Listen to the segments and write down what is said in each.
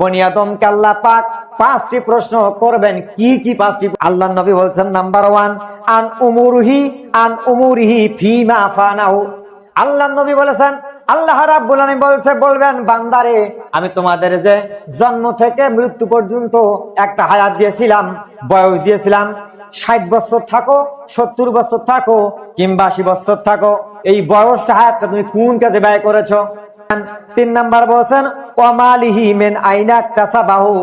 বনি আদমকে আল্লাহ পাক 5টি প্রশ্ন করবেন। কি কি 5টি? আল্লাহর নবী বলছেন, নাম্বার 1, আন উমুরিহি ফিমা ফানাহু। আল্লাহর নবী বলেছেন, আল্লাহ রাব্বুল আলামিন বলবেন, বান্দারে আমি তোমাদের যে জন্ম থেকে মৃত্যু পর্যন্ত একটা হায়াত দিয়েছিলাম, বয়স দিয়েছিলাম, 60 বছর থাকো, 70 বছর থাকো, কিংবা 80 বছর থাকো, এই বয়সটা হায়াতটা তুমি কোন কাজে ব্যয় করেছো? 3 নাম্বার বলছেন, ওয়ামালিহি মিন আইনা কাসাবাহু।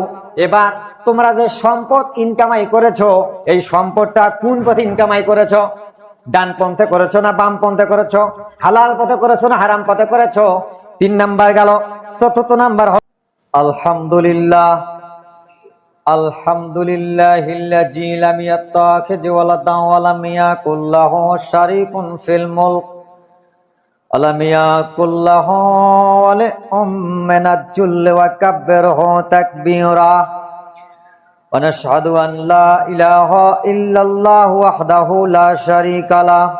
এবার তোমরা যে সম্পদ ইনকামাই করেছো, এই সম্পদটা কোন পথে ইনকামাই করেছো? ডান পন্থে করেছো না বাম পন্থে করেছো? হালাল পথে করেছো না হারাম পথে করেছো? 3 নাম্বার গেল। 4th নাম্বার, আলহামদুলিল্লাহ আলহামদুলিল্লাহিল্লাযী লাম ইয়াত্তাখিয ওয়ালাদান ওয়া লাম ইয়াকুল লাহু শারীকুন ফিল মুলক ওয়া লাম ইয়াকুল লাহু ওয়ালিয়্যুম মিনাজ যুল্লি ওয়া কাব্বিরহু তাকবীরা। ওয়া নাশহাদু আন লা ইলাহা ইল্লাল্লাহু ওয়াহদাহু লা শারীকা লাহু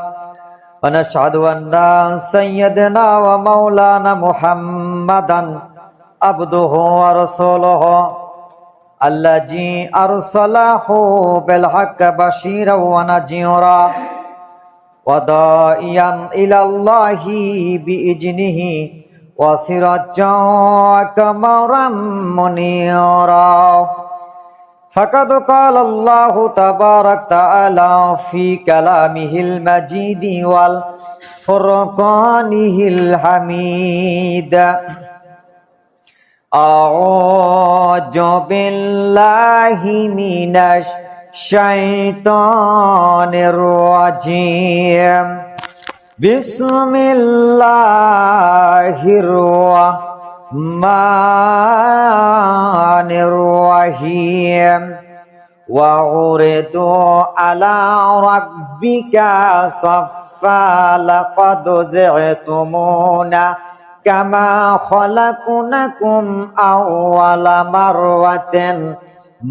ওয়া নাশহাদু আন্না সাইয়্যিদানা ওয়া মাওলানা মুহাম্মাদান আবদুহু ওয়া রাসূলুহু আল্লাযী আরসালাহু বিল হাক্কি বাশীরান ওয়া নাযীরা ওয়া দাঈয়ান ইলাল্লাহি বিইজনিহি ওয়া সিরাজ্জান ওয়া কামারাম মুনীরা। ফাকাদ ক্বালা আল্লাহু তাবারাক তাআলা ফি কালামিহিল মাজিদি ওয়াল ফুরকানিহিল হামিদ। আউযু বিল্লাহি মিনাশ শাইতানির রাজীম। বিসমিল্লাহির রাহমানির রাহিম। ওয়া উরিদু আলা রাব্বিকা সাফফা লাকাদ জি'তুমুনা কামা খলাকনাকুম আওয়ালা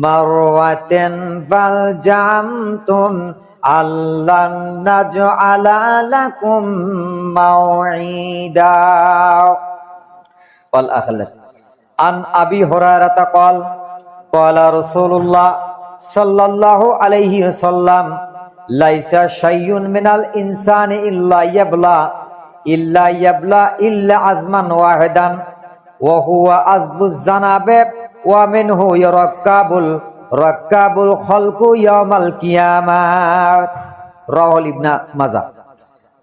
মারওয়াতিন ফাল জামতুম আল্লান নাজআলা লাকুম মাউঈদা। ওয়াল আখলাক আন আবি হুরায়রা ক্বাল ক্বালা রাসূলুল্লাহ সাল্লাল্লাহু আলাইহি ওয়াসাল্লাম লাইসা শাইউন মিনাল ইনসানি ইল্লা ইয়াবলা আজমান ওয়াহিদান ওয়া হুয়া আযবুজ জানাবে ওয়া মিনহু রাক্কাবুল খালকু ইয়াউমাল কিয়ামাত। রাওয়াহুল ইবনে মাজাহ।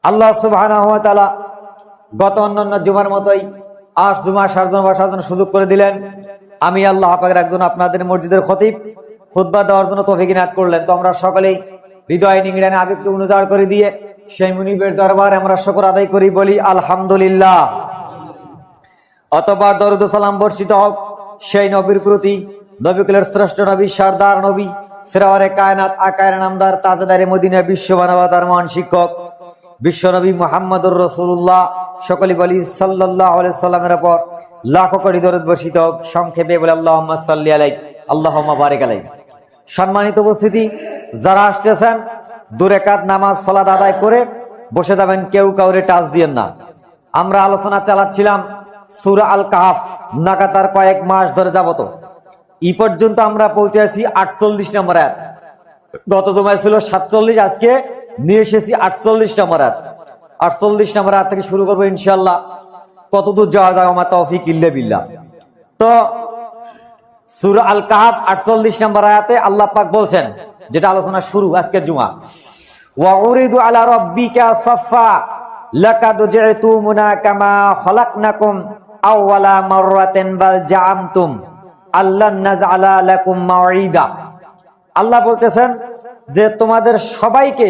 আল্লাহ সুবহানাহু ওয়া তাআলা গত অন্যান্য জুমার মতোই আজ জুমা সার্জন বসার জন্য সুযোগ করে দিলেন। আমি আল্লাহ পাকের একজন আপনাদের মসজিদের খতিব, খুতবা দেওয়ার জন্য তৌফিক ইনায়াত করলেন। তো আমরা সকলেই হৃদয় নিংড়ানে আবেগকে অনুজাড় করে দিয়ে সেই মুনিবের দরবারে আমরা শুকর আদায় করি, বলি আলহামদুলিল্লাহ। অতঃপর দরুদ ও সালাম বর্ষিত হোক সেই নবীর প্রতি, নবীকুলের শ্রেষ্ঠ নবী, সরদার নবী, সেরাওয়ারে কায়নাত, আকায়ের নামদার, তাজদারে মদিনা, বিশ্ব মানবতার মহান শিক্ষক বিশ্বনবী মুহাম্মদুর রাসূলুল্লাহ, সকলে বলি সাল্লাল্লাহু আলাইহি সাল্লামের উপর লাখো কোটি দরুদ বর্ষিত হোক। সংক্ষেপে বলে আল্লাহুম্মা সাল্লি আলাইহি আল্লাহুম্মা বারিক আলাইহি। সম্মানিত উপস্থিতি, যারা আসতেছেন 2 রাকাত নামাজ সালাত আদায় করে বসে যাবেন, কেউ কাউরে টাচ দিয়েন না। আমরা আলোচনা চালাচ্ছিলাম সূরা আল কাহফ, লাগাতার কয়েক মাস ধরে যাবত এই পর্যন্ত আমরা পৌঁছে আছি 48 নম্বর আয়াত। গত জমায় ছিল 47, আজকে নিয়ে এসেছি 48 নম্বর আয়াত। 48 নম্বর আয়াত থেকে শুরু করবো ইনশাআল্লাহ। কতদূর যাওয়া যায় আমার তৌফিক ইল্লা বিল্লাহ। তো সূরা আল কাহফ 48 নম্বর আয়াতে আল্লাহ পাক বলছেন, যেটা আলোচনা শুরু আজকের জুমা, ওয়া উরিদু আলা রাব্বিকা সাফফা লাকাদ জি'তুমুনা কামা খলাকনাকুম আওয়ালা মাররাতিন বাল জাআমতুম আল্লান নাজআলা লাকুম মাউঈদা। আল্লাহ বলতেছেন যে তোমাদের সবাইকে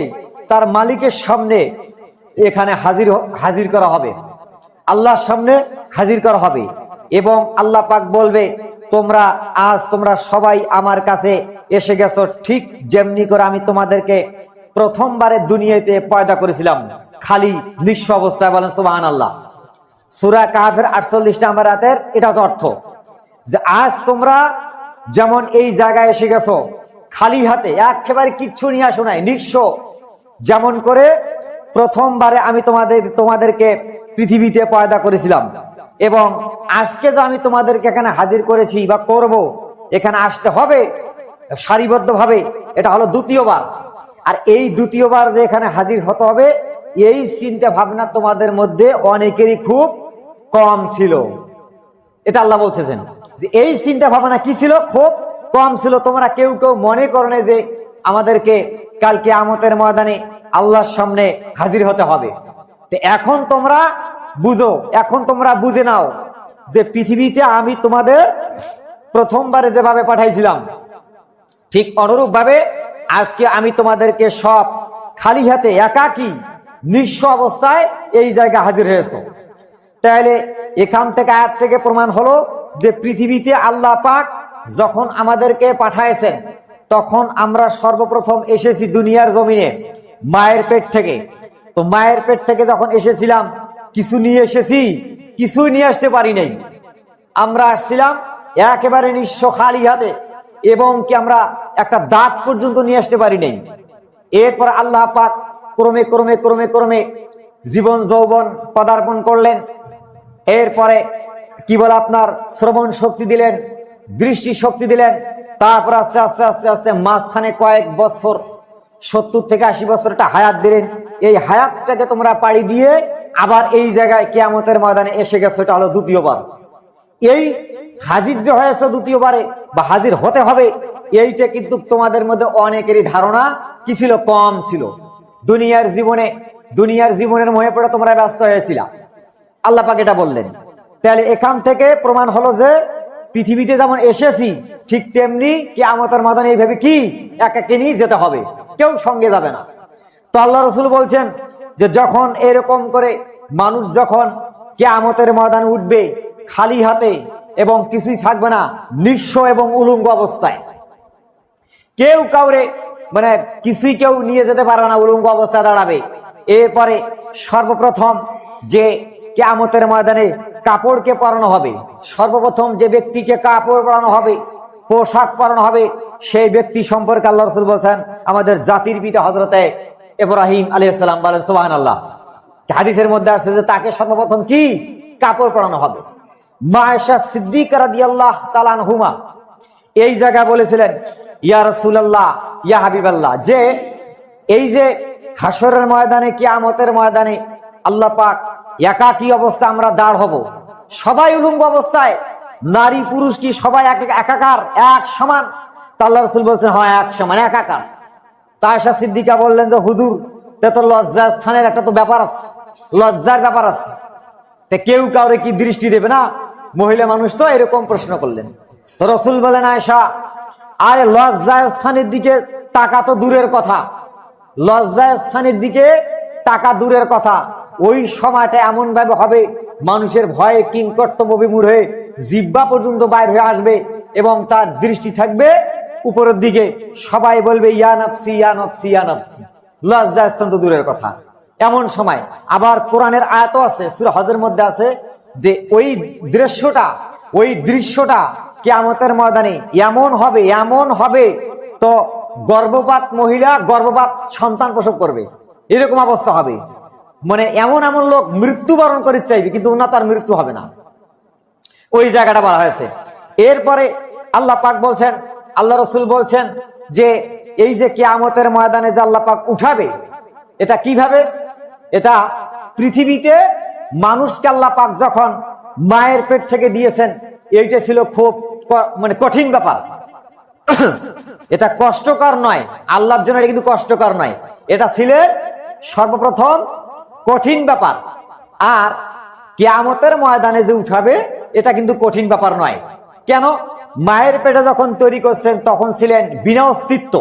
তার মালিকের সামনে এখানে হাজির করা হবে, আল্লাহর সামনে হাজির করা হবে। এবং আল্লাহ পাক বলবে, তোমরা সবাই আমার কাছে এসে গেছো ঠিক যেমনি করে আমি তোমাদেরকে প্রথমবারে দুনিয়াতে পয়দা করেছিলাম, খালি নিঃস্ব অবস্থায়। বলেন সুবহানাল্লাহ। সূরা কাহফের 48 নম্বর আয়াতের এটা অর্থ যে আজ তোমরা যেমন এই জায়গায় এসে গেছো খালি হাতে, একেবারে কিচ্ছু নিয়ে আসো নাই, নিঃস্ব, যেমন করে প্রথমবারে আমি তোমাদেরকে পৃথিবীতে পয়দা করেছিলাম এবং আজকে যে আমি তোমাদেরকে এখানে হাজির করেছি বা করব, এখানে আসতে হবে সারিবদ্ধভাবে, এটা হলো দ্বিতীয়বার। আর এই দ্বিতীয়বার যে এখানে হাজির হতে হবে, এই চিন্তা ভাবনা তোমাদের মধ্যে অনেকেরই খুব কম ছিল। এটা আল্লাহ বলছেন যে এই চিন্তা ভাবনা কি ছিল, খুব কম ছিল। তোমরা কেউ কেউ মনে করো না যে আমাদেরকে কাল কিয়ামতের ময়দানে আল্লাহর সামনে হাজির হতে হবে। তো এখন তোমরা বুঝো, এখন তোমরা বুঝে নাও যে পৃথিবীতে আমি তোমাদের প্রথমবারে যেভাবে পাঠাইছিলাম, ঠিক অনুরূপ ভাবে আজকে আমি তোমাদেরকে সব খালি হাতে একাকী নিঃস্ব অবস্থায় এই জায়গায় হাজির হয়েছে। তাহলে এখান থেকে আয়াত থেকে প্রমাণ হলো যে পৃথিবীতে আল্লাহ পাক যখন আমাদেরকে পাঠাইছেন, তখন আমরা সর্বপ্রথম এসেছি দুনিয়ার জমিনে মায়ের পেট থেকে। তো মায়ের পেট থেকে যখন এসেছিলাম, কিছু নিয়ে এসেছি, কিছুই নিয়ে আসতে পারি নাই। আমরা আসছিলাম একেবারে নিঃস্ব খালি হাতে, এবং কি আমরা একটা দাঁত পর্যন্ত নিয়ে আসতে পারি নাই। এরপর আল্লাহ পাক ক্রমে ক্রমে ক্রমে ক্রমে জীবন যৌবন পদার্পণ করলেন। এরপরে কি বলে আপনার শ্রবণ শক্তি দিলেন, দৃষ্টি শক্তি দিলেন। তারপর আস্তে আস্তে আস্তে আস্তে মাঝখানে কয়েক বছর, 70 থেকে 80 বছর একটা হায়াত দিলেন। এই হায়াতটাকে তোমরা পাড়ি দিয়ে আবার এই জায়গায় কিয়ামতের ময়দানে এসে গেছো। এটা হলো দ্বিতীয়বার। এই হাজির যে হয়েছে দ্বিতীয়বারে বা হাজির হতে হবে, এইটা কিন্তু তোমাদের মধ্যে অনেকেরই ধারণা কি ছিল, কম ছিল। দুনিয়ার জীবনের মোহে পড়ে তোমরা ব্যস্ত হয়েছিল। আল্লাহ পাক এটা বললেন। তাহলে এখান থেকে প্রমাণ হলো যে পৃথিবীতে যেমন এসেছি, ঠিক তেমনি কিয়ামতের ময়দানে এইভাবে কি একাকে নিয়ে যেতে হবে, কেউ সঙ্গে যাবে না। তো আল্লাহ রসুল বলছেন যে যখন এরকম করে মানুষ যখন কিয়ামতের ময়দানে উঠবে খালি হাতে এবং কিছুই থাকবে না, নিঃস্ব এবং উলঙ্গ অবস্থায়, কেউ কাউরে মানে কিছুই কেউ নিয়ে যেতে পারবে না, উলঙ্গ অবস্থায় দাঁড়াবে। এরপরে সর্বপ্রথম যে কিয়ামতের ময়দানে কাপড়কে পরানো হবে, সর্বপ্রথম যে ব্যক্তিকে কাপড় পরানো হবে, পোশাক পরানো হবে, সেই ব্যক্তি সম্পর্কে আল্লাহ রাসূল বলেছেন আমাদের জাতির পিতা হযরতে ইব্রাহিম আলাইহিস সালাম। বলেন সুবহানাল্লাহ। হাদিসের মধ্যে আসছে যে তাকে সর্বপ্রথম কি কাপড় পরানো হবে। মা আয়েশা সিদ্দিকা রাদিয়াল্লাহু তাআলা আনহুমা এই জায়গায় বলেছিলেন, ইয়া রাসূলুল্লাহ, ইয়া হাবিবাল্লাহ, যে এই যে হাসরের ময়দানে কিয়ামতের ময়দানে আল্লাহ পাক একাকী অবস্থা আমরা দাঁড় হব, সবাই উলঙ্গ অবস্থায়, নারী পুরুষ কি সবাই একাকার, এক সমান? তা আল্লাহ রাসূল বলছেন হ্যাঁ, এক সমান, একাকার। তা আয়েশা সিদ্দিকা বললেন যে হুজুর, তা তো লজ্জা স্থানের একটা তো ব্যাপার আছে, লজ্জার ব্যাপার আছে, তা কেউ কাউরে কি দৃষ্টি দেবে না? মহিলা মানুষ তো এরকম প্রশ্ন করলেন। তো রাসূল বলেন, আয়েশা, আরে লজ্জা স্থানের দিকে তাকা তো দূরের কথা, লজ্জা স্থানের দিকে তাকা দূরের কথা, ওই সময়টা এমন ভাবে হবে মানুষের ভয়ে কিংকর্তব্য বিমূঢ় হয়ে জিহ্বা পর্যন্ত বাইর হয়ে আসবে এবং তার দৃষ্টি থাকবে উপরের দিকে। সবাই বলবে ইয়া নফসি, ইয়া নফসি, ইয়া নফসি। লজ্জা স্থান তো দূরের কথা। এমন সময় আবার কোরআনের আয়াতও আছে, সূরা হজের মধ্যে আছে যে ওই দৃশ্যটা কিয়ামতের ময়দানে এমন হবে তো গর্ভপাত মহিলা গর্ভপাত সন্তান প্রসব করবে, এরকম অবস্থা হবে। মানে এমন লোক মৃত্যুবরণ করে চাইবে, কিন্তু ওনার তার মৃত্যু হবে না। ওই জায়গাটা বলা হয়েছে। এরপরে আল্লাহ পাক বলছেন, আল্লাহ রসুল বলছেন যে এই যে কিয়ামতের ময়দানে যে আল্লাহ পাক উঠাবে, এটা কিভাবে? এটা পৃথিবীতে মানুষকে আল্লাহ পাক যখন মায়ের পেট থেকে দিয়েছেন, এইটা ছিল খুব মানে কঠিন ব্যাপার। এটা কষ্টকর নয়, আল্লাহর জন্য এটা কিন্তু কষ্টকর নয়, এটা ছিল সর্বপ্রথম কঠিন ব্যাপার। আর কিয়ামতের ময়দানে যে উঠাবে, এটা কিন্তু কঠিন ব্যাপার নয়। কেন? মায়ের পেটে যখন তৈরি করছেন তখন ছিলেন বিনা অস্তিত্ব,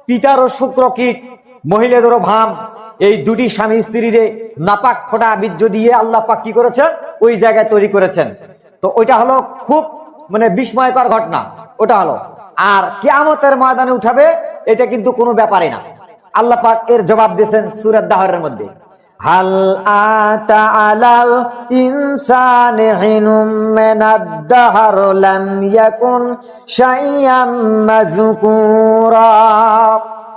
পিতারও শুক্রকীট, মহিলাদেরও ভাম, এই দুটি স্বামী স্ত্রীরে নাপাক ফোটা বীর্য দিয়ে আল্লাহ পাক কি করেছেন, ওই জায়গায় তৈরি করেছেন। তো ওইটা হলো খুব মানে বিস্ময়কর ঘটনা, ওটা হলো। আর কিয়ামতের ময়দানে উঠাবে, এটা কিন্তু কোনো ব্যাপারই না। আল্লাহ পাক এর জবাব দিয়েছেন সূরা দাহরের মধ্যে, হাল আতা আলাল ইনসানি হিনুম মিনাদ দাহর লাম ইয়াকুন শাইয়াম মাযকুরা।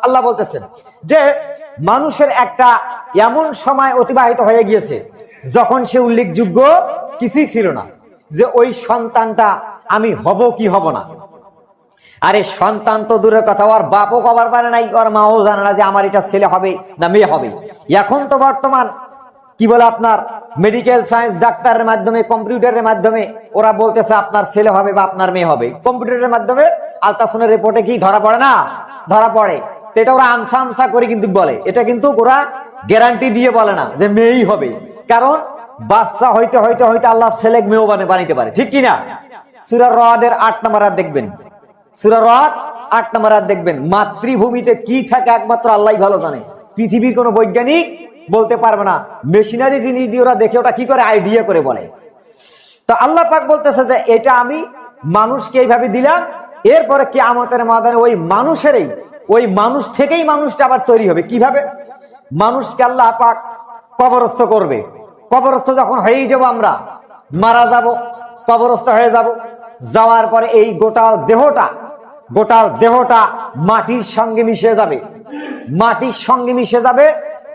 আল্লাহ বলতেছেন যে মানুষের একটা এমন সময় অতিবাহিত হয়ে গিয়েছে যখন সে উল্লেখযোগ্য কিছুই ছিল না, যে ওই সন্তানটা আমি হব কি হব না। আরে সন্তান তো দূরের কথা, ওর বাপও কবার পারে নাই, ওর মাও জানে না যে আমার এটা ছেলে হবে না মেয়ে হবে। এখন তো বর্তমান কি বলে আপনার মেডিকেল সায়েন্স, ডাক্তারের মাধ্যমে, কম্পিউটারের মাধ্যমে ওরা বলতেছে আপনার ছেলে হবে বা আপনার মেয়ে হবে। কম্পিউটারের মাধ্যমে আলট্রাসাউন্ডের রিপোর্টে কি ধরা পড়ে না? ধরা পড়ে। তো এটা ওরা আমসা আমসা করে কিন্তু বলে, এটা কিন্তু ওরা গ্যারান্টি দিয়ে বলে না যে মেয়েই হবে। কারণ বাচ্চা হইতে হইতে হইতে আল্লাহ ছেলে মেয়েও বানাইতে পারে, ঠিক কিনা? সূরা রদের 8 নম্বর আয়াত দেখবেন, সূরা রদ 8 নম্বর আয়াত দেখবেন। মাতৃভূমিতে কি থাকে একমাত্র আল্লাহই ভালো জানে, পৃথিবীর কোনো বৈজ্ঞানিক বলতে পারবে না। মেশিনারি জিনিস দিয়ে ওরা দেখে ওটা কি করে আইডিয়া করে বলে। তো আল্লাহ পাক বলতেছে যে এটা আমি মানুষকে এইভাবে দিলাম, এরপরে কিয়ামতের ময়দানে ওই মানুষেরই, ওই মানুষ থেকেই মানুষটা আবার তৈরি হবে। কিভাবে? মানুষকে আল্লাহ পাক কবরস্থ করবে। কবরস্থ যখন হয়েই যাব, আমরা মারা যাব, কবরস্থ হয়ে যাব, যাওয়ার পরে এই গোটাল দেহটা মাটির সঙ্গে মিশে যাবে, মাটির সঙ্গে মিশে যাবে।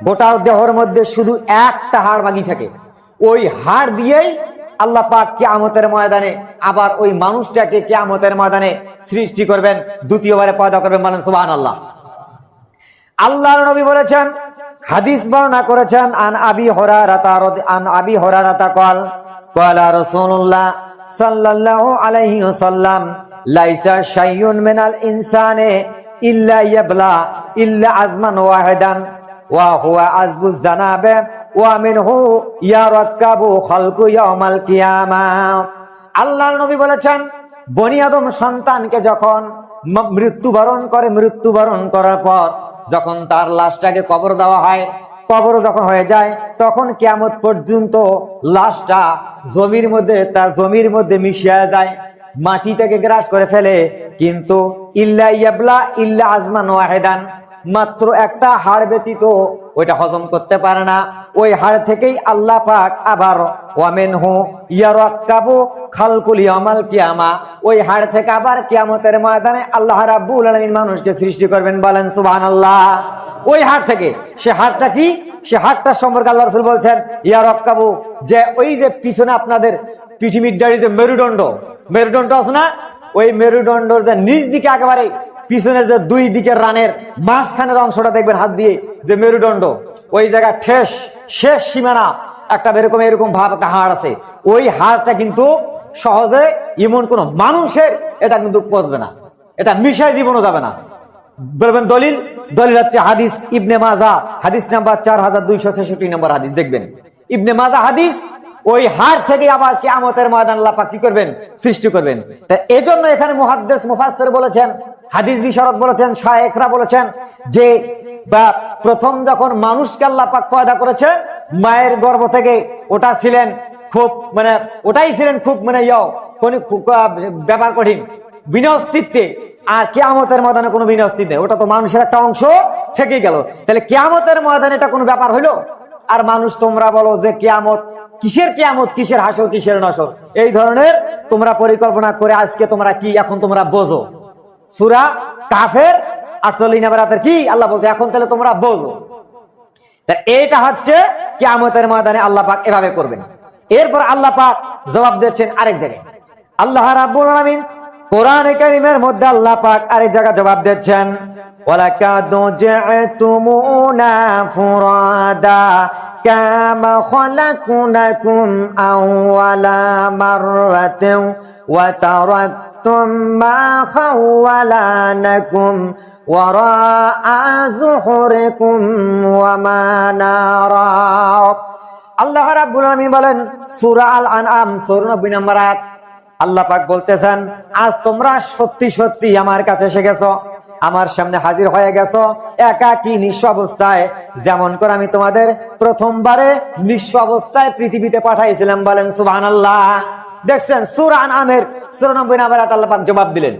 গোটাল দেহর মধ্যে শুধু একটা হাড় বাকি থাকে, ওই হাড় দিয়েই আল্লাহ পাক কিয়ামতের ময়দানে আবার ওই মানুষটাকে কিয়ামতের ময়দানে সৃষ্টি করবেন, দ্বিতীয়বারে পয়দা করবেন। বলেন সুবহানাল্লাহ। আল্লাহর নবী বলেছেন, হাদিস বর্ণনা করেছেন, আন আবি হুরায়রা ক্বালা রাসূলুল্লাহ সাল্লাল্লাহু আলাইহি ওয়াসাল্লাম লাইসা শাইউন মিনাল ইনসানি ইল্লা ইয়াবলা ইল্লা আজমান ওয়াহিদান ওয়া হুয়া আজবুজ জানাবে ওয়া মিনহু ইয়ারাক্কাবু খালকু ইয়াউমাল কিয়ামাহ। আল্লাহর নবী বলেছেন, বনি আদম সন্তানকে যখন মৃত্যুবরণ করার পর যখন তার লাশটাকে কবর দেওয়া হয়, কবর যখন হয়ে যায়, তখন কিয়ামত পর্যন্ত লাশটা জমির মধ্যে মিশিয়ে যায়, মাটি থেকে গ্রাস করে ফেলে। কিন্তু ইল্লা ইয়াবলা ইল্লা আজমান ওয়াহিদান, মাত্র একটা হাড় ব্যতীত ওইটা হজম করতে পারে না। ওই হাড় থেকেই আল্লাহ পাক আবার ওয়ামিনহু ইয়ারাক্কাবু খালকুল ইয়াউমাল কিয়ামা, ওই হাড় থেকে আবার কিয়ামতের ময়দানে আল্লাহ রাব্বুল আলামিন মানুষকে সৃষ্টি করবেন। বলেন সুবহানাল্লাহ। ওই হাড় থেকে, সে হাড়টা কি? সে হাড়টার সম্পর্কে আল্লাহ রাসূল বলছেন ইয়ারাক্কাবু, যে ওই যে পিছনে আপনাদের পৃথিবীর দাড়ি যে মেরুদণ্ড আছে না, ওই মেরুদণ্ডের যে নিচ দিকে একেবারে পিছনের যে দুই দিকের রানের মাঝখানের অংশটা দেখবেন হাত দিয়ে, যে মেরুদণ্ড, ওই জায়গা শেষ সীমানা একটা এরকম ভাব একটা হাড় আছে। ওই হাড়টা কিন্তু সহজে এমন কোন মানুষের এটা কিন্তু পচবে না, এটা মিশায় জীবনও যাবে না। বলবেন দলিল হচ্ছে হাদিস ইবনে মাজা, হাদিস নাম্বার 4266 নম্বর হাদিস দেখবেন, ইবনে মাজা হাদিস। ওই হাড় থেকে আবার কিয়ামতের ময়দান আল্লাহ পাক কি করবেন? সৃষ্টি করবেন। তা এজন্য এখানে মুহাদ্দিস মুফাসসির বলেছেন, হাদিস বিশারদ বলেছেন, শায়েখরা বলেছেন যে প্রথম যখন মানুষকে আল্লাহ পাক পয়দা করেছেন, মায়ের গর্ভ থেকে ওটাই ছিলেন খুব ব্যাপার কঠিন, বিনা অস্তিত্বে। আর কিয়ামতের ময়দানে কোনো বিনা অস্তিত্ব নেই, ওটা তো মানুষের একটা অংশ থেকে গেল। তাহলে কিয়ামতের ময়দানে এটা কোনো ব্যাপার হইলো? আর মানুষ তোমরা বলো যে কিয়ামত, কিসের হাসর, কিসের নসর, এই ধরনের তোমরা পরিকল্পনা করে আজকে তোমরা কি এখন তোমরা বোঝো। সূরা কাফের 48 নম্বর আয়াতের কি আল্লাহ বলছে, এখন তাহলে তোমরা বোঝো। তা এটা হচ্ছে কিয়ামতের ময়দানে আল্লাহ পাক এভাবে করবেন। এরপর আল্লাহ পাক জবাব দিচ্ছেন আরেক জায়গায়। আল্লাহ রাব্বুল আলামিন কোরআনে কারীমের মধ্যে আল্লাহ পাক আরেক জায়গায় জবাব দিচ্ছেন, ওয়ালাকাদ জাআতুমুনা ফুরাদা কামা খালাকনাকুম আওয়ালা মাররাতিন ওয়া তারাকতুম মা খাওয়ালানাকুম ওয়ারাআ যুহুরিকুম ওয়া মা নারা। আল্লাহ রাব্বুল আলামিন বলেন সূরা আল আনআম 94 নম্বর আয়াত, আল্লাহ পাক বলতেছেন, আজ তোমরা সত্যি আমার কাছে এসে গেছো, আমার সামনে হাজির হয়ে গেছো একাকী নিঃস্ব অবস্থায়, যেমন করে আমি তোমাদের প্রথমবারে নিঃস্ব অবস্থায় পৃথিবীতে পাঠাইছিলাম। বলেন সুবহানাল্লাহ। দেখছেন সূরা আনআমের 94 নম্বর আয়াত আল্লাহ পাক জবাব দিলেন,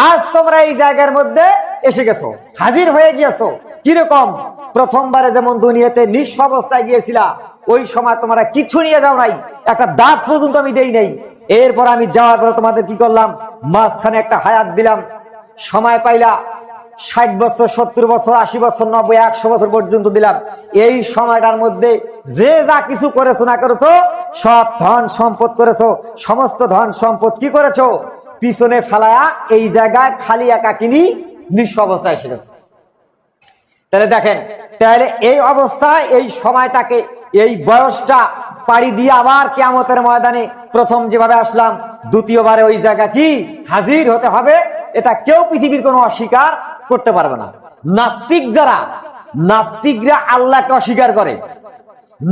আজ তোমরা এই জায়গার মধ্যে এসে গেছো, হাজির হয়ে গিয়েছো। কিরকম? প্রথমবারে যেমন দুনিয়াতে নিঃস্ব অবস্থায় গিয়েছিলা, ওই সময় তোমরা কিছু নিয়ে যাও নাই, একটা দাঁত পর্যন্ত আমি দেই নাই। এরপর আমি যাওয়ার পর তোমাদের কি করলাম? মাঝখানে একটা হায়াত দিলাম, সময় পাইলা, 60 বছর, 70 বছর, 80 বছর, 90, 100 বছর পর্যন্ত দিলাম। এই সময়টার মধ্যে যে যা কিছু করেছো না করেছো, সব ধন সম্পদ করেছো, সমস্ত ধন সম্পদ কি করেছো, পিছনে ফেলায়া এই জায়গায় খালি একাকিনী নিঃস্ব অবস্থায় এসে গেছে। তাহলে দেখেন, তাহলে এই অবস্থায় এই সময়টাকে, এই বয়সটা পাড়ি দিয়ে আবার কিয়ামতের ময়দানে প্রথম যেভাবে আসলাম, দ্বিতীয়বারে ওই জায়গা কি হাজির হতে হবে, এটা কেউ পৃথিবীর কোনো অস্বীকার করতে পারবে না। নাস্তিক যারা, নাস্তিকরা আল্লাহকে অস্বীকার করে,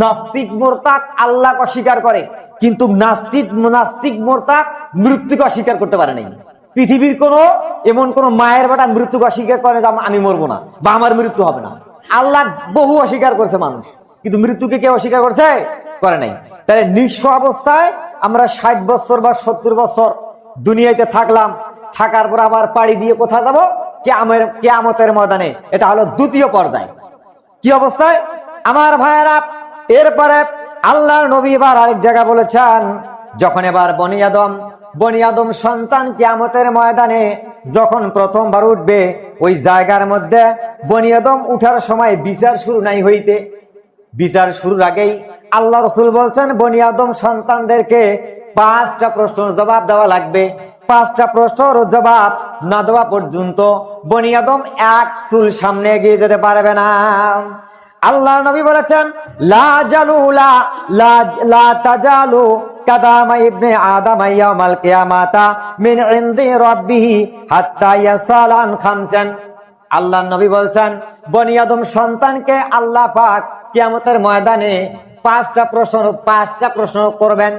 নাস্তিক মোরতাদ আল্লাহকে অস্বীকার করে, কিন্তু নাস্তিক মোরতাদ মৃত্যুকে অস্বীকার করতে পারে নাই। পৃথিবীর কোন এমন কোন মায়ের বেটা মৃত্যুকে অস্বীকার করে যে আমি মরবো না বা আমার মৃত্যু হবে না। আল্লাহ বহু অস্বীকার করছে মানুষ, কিন্তু মৃত্যুকে কেউ অস্বীকার করছে? করে নাই। তাহলে নিঃস্ব অবস্থায় আমরা 60 বছর বা 70 বছর দুনিয়াতে থাকলাম, থাকার পর আবার পাড়ি দিয়ে কোথায় যাবো? কিয়ামতের ময়দানে। এটা হলো দ্বিতীয় পর্যায়। কি অবস্থায় আমার ভাইয়েরা? এরপরে আল্লাহর নবী এবার আরেক জায়গা বলেছেন, যখন এবার বনি আদম সন্তান কিয়ামতের ময়দানে যখন প্রথমবার উঠবে, ওই জায়গার মধ্যে বনি আদম উঠার সময় বিচার শুরু নাই হইতে, বিচার শুরুর আগেই আল্লাহ রসুল বলছেন বনি আদম সন্তানদেরকে 5টা প্রশ্নের জবাব দেওয়া লাগবে। 5টা প্রশ্নের জবাব না দেওয়া পর্যন্ত বনি আদম এক চুল সামনে এগিয়ে যেতে পারবে না। আল্লাহ নবী বলেছেন, লা জালুলা লা তাজালু কাদামা ইবনে আদম ইয়াউমাল কিয়ামাতা মিন ইনদি রাব্বিহি হাত্তা ইয়াসালান খামসান। আল্লাহ নবী বলছেন, বনি আদম সন্তানকে আল্লাহ পাক কিয়ামতের ময়দানে 5টা প্রশ্ন করবেন।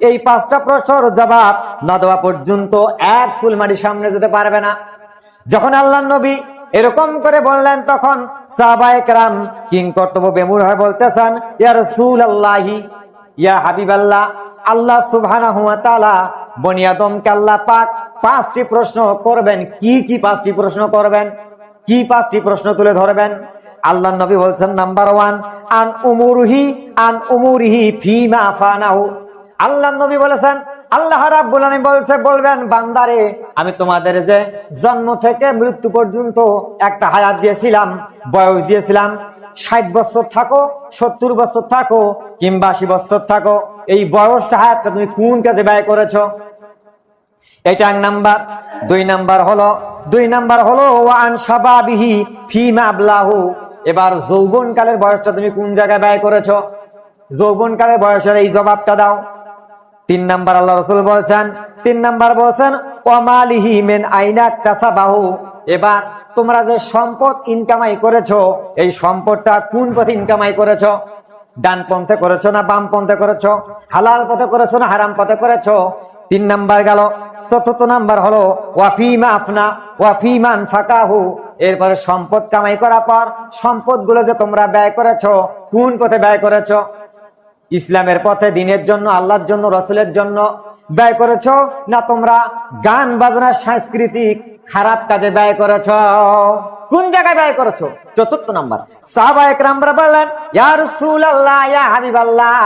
এই 5টা প্রশ্নের জবাব না দেওয়া পর্যন্ত এক চুল মাটি সামনে যেতে পারবে না। যখন আল্লাহ নবী এরকম করে বললেন, তখন সাহাবায়ে কেরাম কিং কর্তব্য বেমুর হয়ে বলতেছেন, ইয়া রাসূলুল্লাহি, ইয়া হাবিবাল্লাহ, আল্লাহ সুবহানাহু ওয়া তাআলা বনি আদমকে আল্লাহ পাক 5টি প্রশ্ন করবেন। কি 5টি প্রশ্ন করবেন? কি 5টি প্রশ্ন তুলে ধরবেন? আল্লাহ নবী বলছেন, নাম্বার 1, আন উমুরিহি ফিমা ফানাহু। আল্লাহ নবী বলেছেন, আল্লাহ রাব্বুল আলামিন বলবেন, বান্দারে, আমি তোমাদের যে জন্ম থেকে মৃত্যু পর্যন্ত একটা হায়াত দিয়েছিলাম, বয়স দিয়েছিলাম, 60 বছর থাকো, 70 বছর থাকো, কিংবা 80 বছর থাকো, এই বয়সটা হায়াতটা তুমি কোন কাজে ব্যয় করেছো? এটা 1 নাম্বার। 2 নাম্বার হলো ওয়ান শাবাবিহি ফিমা আবলাহু। এবার যৌবনকালের বয়সটা তুমি কোন জায়গায় ব্যয় করেছো? যৌবনকালের বয়সের এই জবাবটা দাও। 3 নাম্বার আল্লাহ রাসূল বলছেন, 3 নাম্বার বলছেন, ওয়ামালিহি মিন আইনা কাসাবাহু। এবার তোমরা যে সম্পদ ইনকামাই করেছো, এই সম্পদটা কোন পথে ইনকামাই করেছো? ডান পন্থে করেছো না বাম পন্থে করেছো? হালাল পথে করেছো না হারাম পথে করেছো? 3 নাম্বার গেল। 4র্থ নাম্বার হলো ওয়াফিমা আফনা ওয়াফিমান ফাকাহু। এরপরে সম্পদ কামাই করার পর সম্পদগুলো যে তোমরা ব্যয় করেছো, কোন পথে ব্যয় করেছো? ইসলামের পথে, দিনের জন্য, আল্লাহর জন্য, রাসূলের জন্য ব্যয় করেছো, না তোমরা গান বাজনা সাংস্কৃতিক খারাপ কাজে ব্যয় করেছো? কোন জায়গায় ব্যয় করেছো? 4র্থ নাম্বার। সাহাবায়ে কেরামরা বললেন, ইয়া রাসূলুল্লাহ, ইয়া হাবিবাল্লাহ।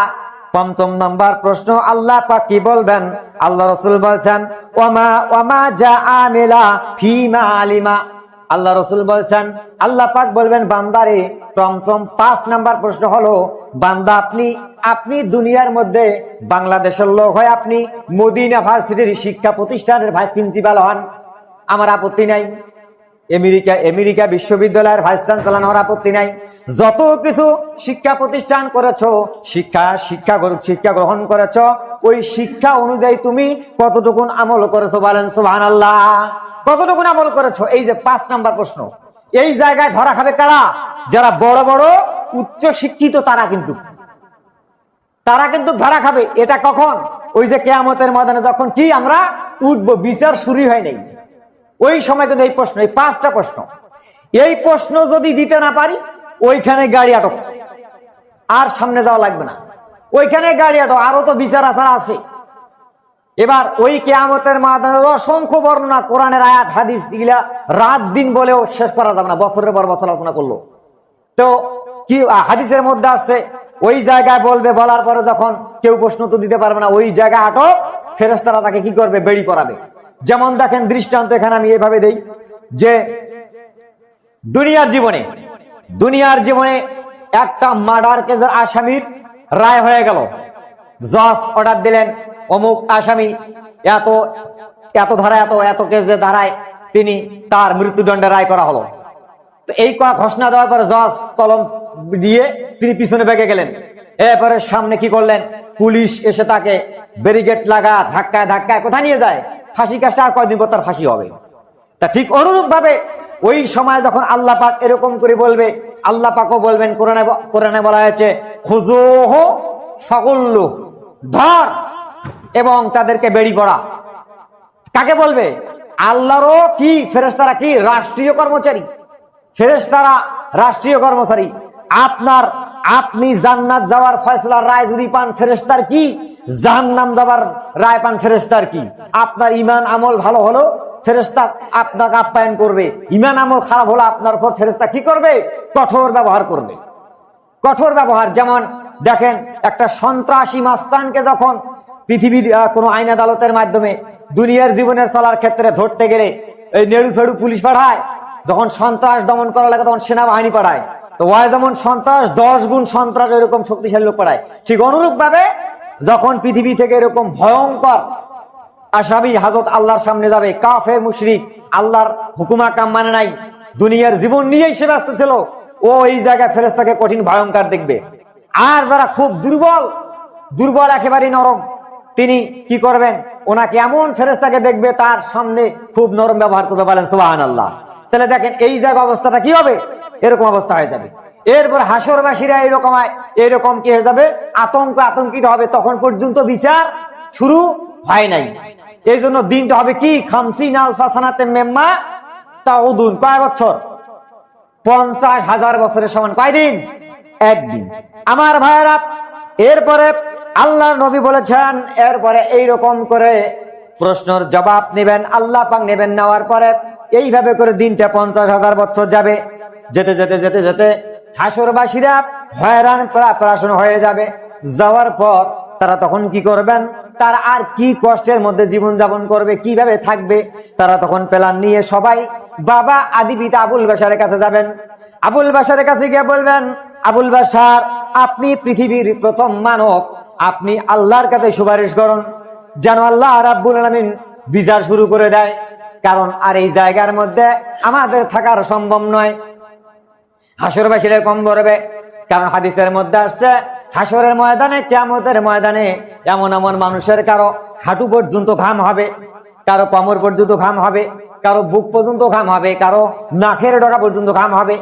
5ম নাম্বার প্রশ্ন আল্লাহ পাক কি বলবেন? আল্লাহ রাসূল বলছেন, ওয়ামা জাআমিলা ফিমা আলিমা। আল্লাহ রাসূল বলছেন, আল্লাহ পাক বলবেন, বান্দারে, 5 নাম্বার প্রশ্ন হলো, বান্দা, আপনি দুনিয়ার মধ্যে বাংলাদেশের লোক হয়, আপনি মদিনা ভার্সিটির শিক্ষা প্রতিষ্ঠানের ভাইস প্রিন্সিপাল হন, আমার আপত্তি নাই। আমেরিকা বিশ্ববিদ্যালয়ের ভাইস চ্যান্সেলর হওয়ার আপত্তি নাই। যত কিছু শিক্ষা প্রতিষ্ঠান করেছো, শিক্ষা গ্রহণ করেছো, ওই শিক্ষা অনুযায়ী তুমি কতটুকুন আমল করেছো? বলেন সুবহানাল্লাহ। কতটুকুন আমল করেছো? এই যে 5 নাম্বার প্রশ্ন। এই জায়গায় ধরা খাবে কারা? যারা বড় বড় উচ্চ শিক্ষিত, তারা কিন্তু ধরা খাবে। এটা কখন? ওই যে কিয়ামতের ময়দানে যখন কি আমরা উঠবো, বিচার শুরু হয় নাই, ওই সময় কিন্তু এই প্রশ্ন, এই 5টা প্রশ্ন, এই প্রশ্ন যদি দিতে না পারি, ওইখানে গাড়ি আটক, আর সামনে যাওয়া লাগবে না, ওইখানে গাড়ি আটক। আরো তো বিচার আচার আছে। এবার ওই কিয়ামতের ময়দানের অসংখ্য বর্ণনা, কোরআনের আয়াত, হাদিস, এগুলা রাত দিন বলেও শেষ করা যাবে না, বছরের পর বছর আলোচনা করলো। তো কি হাদিসের মধ্যে আসছে, ওই জায়গায় বলবে, বলার পরে যখন কেউ প্রশ্ন তো দিতে পারবে না, ওই জায়গায় আটক, ফেরেশতারা তাকে কি করবে? বেড়ি পরাবে। যেমন দেখেন দৃষ্টান্ত, এখানে আমি এভাবে দেই যে দুনিয়ার জীবনে একটা মার্ডার কেসের আসামির রায় হয়ে গেল, জজ অর্ডার দিলেন অমুক আসামি এত এত ধারা এত কেসের ধারায় তিনি তার মৃত্যুদণ্ডের রায় করা হলো। তো এই ঘোষণা দেওয়ার পরে জজ কলম দিয়ে তিনি পিছনে বেঁকে গেলেন। এরপরে সামনে কি করলেন, পুলিশ এসে তাকে ব্যারিকেড লাগা ধাক্কায় কোথায় নিয়ে যায়, ফাঁসি কাজটা আর কয়দিন পর তার ফাঁসি হবে। তা ঠিক অনুরূপ ভাবে ওই সময় যখন আল্লাহ পাক এরকম করে বলবে, আল্লাহ পাকও বলবেন, কোরআনে বলা হয়েছে খুযুহু ফাগুল্লু, ধর এবং তাদেরকে বেড়ি পড়া। কাকে বলবে? আল্লাহরও কি ফেরেশতারা কি রাষ্ট্রীয় কর্মচারী, ফেরেশতারা রাষ্ট্রীয় কর্মচারী। আপনি জান্নাত যাওয়ার ফয়সালার রায় যদি পান, ফেরেশতার কি? জাহান্নাম যাওয়ার রায় পান, ফেরেশতার কি? আপনার ঈমান আমল ভালো হলো ফেরেশতা আপনাকে আপ্যায়ন করবে, ঈমান আমল খারাপ হলো আপনার উপর ফেরেশতা কি করবে? কঠোর ব্যবহার করবে। কঠোর ব্যবহার যেমন দেখেন, একটা সন্ত্রাসী মাস্তানকে যখন পৃথিবীর কোনো আইন আদালতের মাধ্যমে দুনিয়ার জীবনের চলার ক্ষেত্রে ধরতে গেলে এই নেড়ু ফেড়ু পুলিশ পাঠায়, যখন সন্ত্রাস দমন করা লাগে তখন সেনাবাহিনী পাঠায়। তো ওই যেমন সন্ত্রাস 10 গুণ সন্ত্রাস এরকম শক্তিশালী লোক পাঠায়, ঠিক অনুরূপ ভাবে যখন পৃথিবী থেকে এরকম ভয়ঙ্কর আসামি হাজত আল্লাহর সামনে যাবে, কাফের মুশরিক, আল্লাহর হুকুমা কাম মানে নাই, দুনিয়ার জীবন নিয়েই সে ব্যস্ত ছিল, ও এই জায়গায় ফেরেশতাকে কঠিন ভয়ঙ্কর দেখবে। আর যারা খুব দুর্বল একেবারে নরম, তিনি কি করবেন? ওনাকে এমন ফেরেশতাকে দেখবে তার সামনে খুব নরম ব্যবহার করবে, বলেন সুবহানাল্লাহ। তাহলে দেখেন এই জায়গা অবস্থাটা কি হবে? এরকম অবস্থা হয়ে যাবে। এরপর হাসরবাসীরা এরকম কি হয়ে যাবে? আতঙ্কিত হবে। তখন পর্যন্ত বিচার শুরু হয় নাই। এই জন্য দিনটা হবে কি? 50 আলফা সানাতেন মিম্মা তাউদুন, কয় বছর? 50,000 বছরের সমান। কয়দিন? একদিন। আমার ভাইয়েরা, এরপরে আল্লাহর নবী বলেছেন, এরপরে এইরকম করে প্রশ্নের জবাব নেবেন, আল্লাহ পাক নেবেন। নেওয়ার পরে এইভাবে করে দিনটা 50,000 বছর যাবে। যেতে যেতে যেতে যেতে হাসরবাসীরা হয়রান প্রাশন হয়ে যাবে। যাওয়ার পর তারা তখন কি করবেন? তারা আর কি কষ্টের মধ্যে জীবন যাপন করবে, কিভাবে থাকবে? তারা তখন প্ল্যান নিয়ে সবাই বাবা আদি পিতা আবুল বাশারের কাছে যাবেন। আবুল বাশারের কাছে গিয়ে বলবেন, আবুল বাশার, আপনি পৃথিবীর প্রথম মানব, আপনি আল্লাহর কাছে সুপারিশ করুন যেন আল্লাহ রাব্বুল আলামিন বিচার শুরু করে দেয়, কারণ আর এই জায়গার মধ্যে আমাদের থাকার সম্ভব নয়। হাসরবাসীরা কম করবে, কারণ হাদিসের মধ্যে আসছে হাসরের ময়দানে, কিয়ামতের ময়দানে এমন মানুষের কারো হাঁটু পর্যন্ত ঘাম হবে, কারো কোমর পর্যন্ত ঘাম হবে, কারো বুক পর্যন্ত ঘাম হবে, কারো নাকের ডগা পর্যন্ত ঘাম হবে।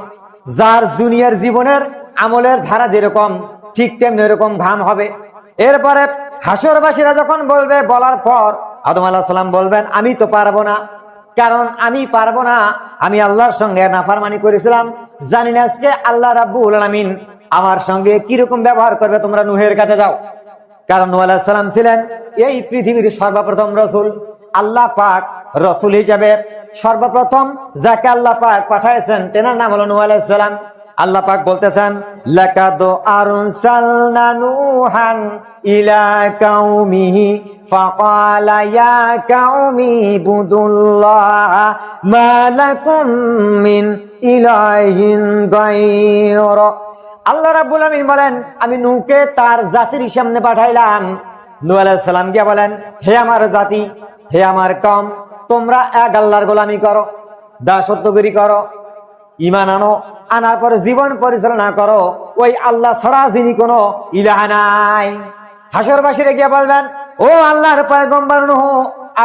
যার দুনিয়ার জীবনের আমলের ধারা যেরকম, ঠিক তেমনি এরকম ঘাম হবে। এরপরে হাসরবাসীরা যখন বলবে, বলার পর আদম আলাইহিস সালাম বলবেন, আমি তো পারবো না, কারণ আমি পারবো না, আমি আল্লাহর সঙ্গে নাফরমানি করেছিলাম, জানি না আজকে আল্লাহ রাব্বুল আলামিন আমার সঙ্গে কিরকম ব্যবহার করবে। তোমরা নূহের কাছে যাও, কারণ নূহ আলাইহিস সালাম ছিলেন এই পৃথিবীর সর্বপ্রথম রসুল। আল্লাহ পাক রসুল হিসেবে সর্বপ্রথম যাকে আল্লাহ পাক পাঠাইছেন তেনার নাম হলো নূহ আলাইহিস সালাম। আল্লাহ পাক বলতেছেন, লাকাদ আরসালনা নূহান ইলা কাউমিহি ফাকালা ইয়া কাউমি ইবুদুল্লাহ মা লাকুম মিন ইলাহিন গায়রু। আল্লাহ রাব্বুল আলামিন বলেন, আমি নূহকে তার জাতির সামনে পাঠাইলাম। নূহ আলাইহিস সালাম গিয়ে বলেন, হে আমার জাতি, হে আমার কওম, তোমরা এক আল্লাহর গোলামি করো, দাসত্বগিরি করো, ঈমান আনো, আনার পরে জীবন পরিচালনা করো ওই আল্লাহ ছাড়া যিনি কোনো ইলাহ নাই। হাসরবাসীরা গিয়ে বলবেন, ও আল্লাহর পয়গম্বর নূহ,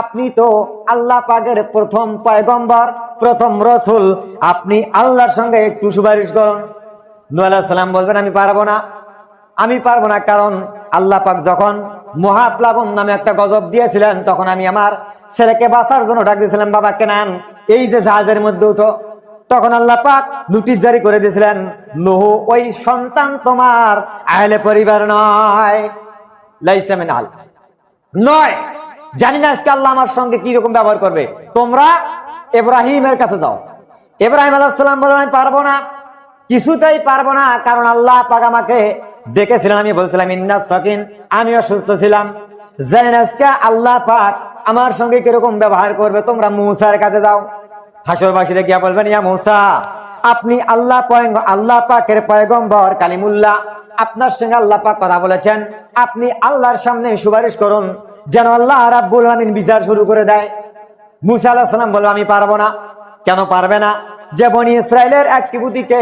আপনি তো আল্লাহ পাকের প্রথম পয়গম্বর, প্রথম রসুল, আপনি আল্লাহর সঙ্গে একটু সুপারিশ করুন। নূহ আলাইহিস সালাম বলবেন, আমি পারবো না, কারণ আল্লাহ পাক যখন মহাপ্লাবন নামে একটা গজব দিয়েছিলেন, তখন আমি আমার ছেলেকে বাঁচার জন্য ডাক দিয়েছিলাম, বাবা কেনান এই যে জাহাজের মধ্যে উঠো। তখন আল্লাহ পাক নোটিশ জারি করে দিয়েছিলেন, নূহ ওই সন্তান তোমার আহলে পরিবার নয়, লাইসা মিন আহল নয়। জানি না আজকে আল্লাহ আমার সঙ্গে কি রকম ব্যবহার করবে, তোমরা ইব্রাহিমের কাছে যাও। ইব্রাহিম আলাইহিস সালাম বলেন, আমি পারবো না, কিছুতেই পারবো না, কারণ আল্লাহ পাক আমাকে ডেকেছিলেন, আমি বলছিলাম ইন্নাস সাকিন, আমি অসুস্থ ছিলাম, জানি না আজকে আল্লাহ পাক আমার সঙ্গে কিরকম ব্যবহার করবে, তোমরা মূসার কাছে যাও। হাসরবাসীরা গিয়া বলবেন, ইয়া মূসা, আপনি আল্লাহ পাকের পয়গম্বর কালিমুল্লাহ, আপনার সঙ্গে আল্লাহ পাক কথা বলেছেন, আপনি আল্লাহর সামনে সুপারিশ করুন যেন আল্লাহ রাব্বুল আলামিন বিচার শুরু করে দেয়। মুসা আলাইহিস সালাম বলল, আমি পারবো না। কেন পারবে না? যে বনি ইসরায়েলের এক কিবুতিকে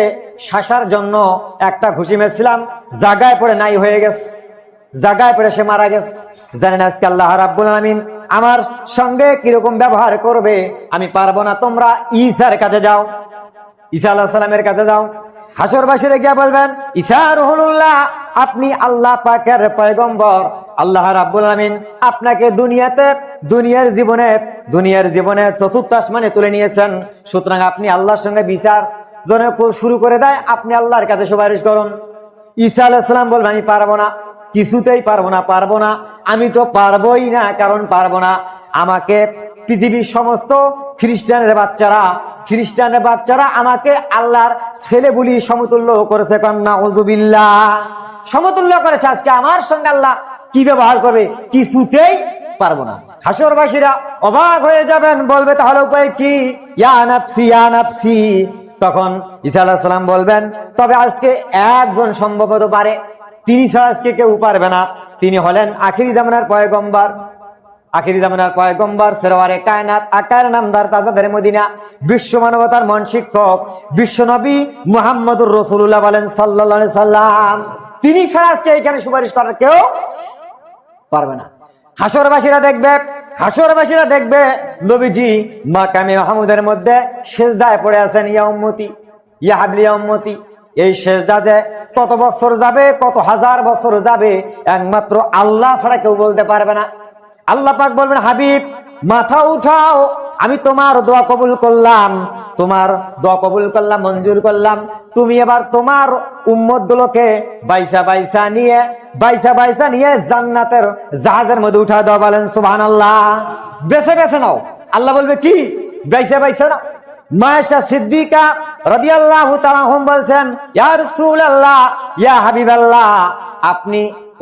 শাসার জন্য একটা ঘুষি মেরেছিলাম, জায়গায় পড়ে নাই হয়ে গেছে, জায়গায় পড়ে সে মারা গেছে। জানেন আজকে আল্লাহ রাব্বুল আলামিন আমার সঙ্গে কিরকম ব্যবহার করবে, আমি পারবো না। তোমরা ঈসার কাছে যাও, ঈসা আলাইহিস সালামের কাছে যাও। হাসরবাসীরা গিয়ে বলবেন, ঈসা রুহুল্লাহ, আপনি আল্লাহ পাকের পয়গম্বর, আল্লাহ রাব্বুল আলামিন আপনাকে দুনিয়ার জীবনে চতুর্থ আসমানে তুলে নিয়েছেন, সুতরাং আপনি আল্লাহর সঙ্গে বিচার যেন শুরু করে দেয়, আপনি আল্লাহর কাছে সুপারিশ করুন। ঈসা আলাইহিস সালাম বলবেন, আমি পারবো না, কিছুতেই পারবো না, আমি তো পারবোই না। কারণ পারবো না, আমাকে পৃথিবীর সমস্ত খ্রিস্টানের বাচ্চারা আমাকে আল্লাহর ছেলে বলি সমতুল্য করেছে। কন্যা উযুবিল্লাহ, সমতুল্য করেছে। আজকে আমার সঙ্গে আল্লাহ কি ব্যবহার করবে, কিছুতেই পারবো না। হাসরবাসীরা অবাক হয়ে যাবেন, বলবে তাহলে উপায় কি? ইয়া নাফসি ইয়া নাফসি। তখন ঈসা আলাইহিস সালাম বলবেন, তবে আজকে একজন সম্ভবত পারে, তিনি ছাড়া আজকে কেউ পারবে না। তিনি হলেন আখিরি জামানার পয়গম্বর সেরওয়ারে কায়নাত আকার নামদার তাজাদারে মদিনা, বিশ্ব মানবতার মহান শিক্ষক, বিশ্ব নবী মুহাম্মদুর রাসূলুল্লাহ বলেন সাল্লাল্লাহু আলাইহি সাল্লাম, তিনি ছাড়া আজকে এখানে সুপারিশ করার কেউ পারবে না। হাসরবাসীরা দেখবে নবীজি মাকামে মাহমুদের মধ্যে সিজদায় পড়ে আছেন, ইয়া উম্মতি ইয়া হাবলি ইয়া উম্মতি। এই সিজদা যে কত বছর যাবে, কত হাজার বছর যাবে, একমাত্র আল্লাহ ছাড়া কেউ বলতে পারবে না। আল্লাহ পাক বলবেন, হাবিব মাথা উঠাও, আমি তোমার দোয়া কবুল করলাম, মঞ্জুর করলাম। তুমি এবার তোমার উম্মতগুলোকে বাইসা নিয়ে জান্নাতের জাহাজের মধ্যে উঠা দাও। বলেন সুবহানাল্লাহ। বেছে নাও। আল্লাহ বলবে কি? বাইসা নাও। মায়েশা সিদ্দিকা রাদিয়াল্লাহু তাআলা আনহা বলছেন, ইয়া রাসূলুল্লাহ, ইয়া হাবিবাল্লাহ, আপনি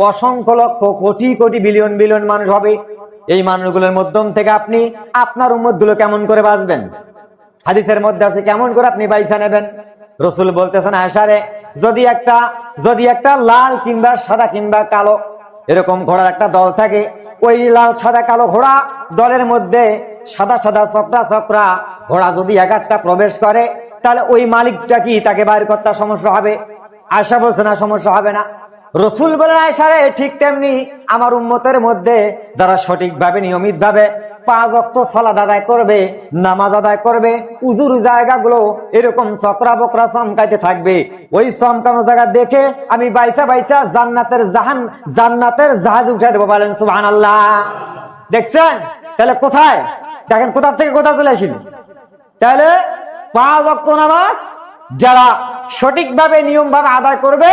অসংখ্য লক্ষ কোটি বিলিয়ন মানুষ হবে, এই মানুষগুলোর মধ্যম থেকে আপনি আপনার উম্মতগুলো কেমন করে বাঁচবেন? হাদিসের মধ্যে আছে কেমন করে আপনি বাইসা নেবেন। রাসূল বলতেছেন, আয়েশারে, যদি একটা লাল কিংবা সাদা কিংবা কালো এরকম ঘোড়ার একটা দল থাকে, ওই লাল সাদা কালো ঘোড়া দলের মধ্যে সাদা চক্রা ঘোড়া যদি এক একটা প্রবেশ করে, তাহলে ওই মালিকটা কি তাকে বাইর করতে সমস্যা হবে? আয়েশা বলছে, না, সমস্যা হবে না। রাসূল বলেন, আয়েশারে, ঠিক তেমনি আমার উম্মতের মধ্যে যারা সঠিকভাবে নিয়মিতভাবে 5 ওয়াক্ত সালাত আদায় করবে, নামাজ আদায় করবে, উজুর জায়গাগুলো এরকম চক্রা বকরা চমকাইতে থাকবে, ওই চমকানো জায়গা দেখে আমি বাইসা জান্নাতের জাহাজ উঠে দেবো। বলেন সুবহানাল্লাহ। দেখছেন? তাহলে কোথায় দেখেন, কোথা থেকে কোথা চলে আসেন। তাহলে 5 ওয়াক্ত নামাজ যারা সঠিকভাবে নিয়মভাবে আদায় করবে,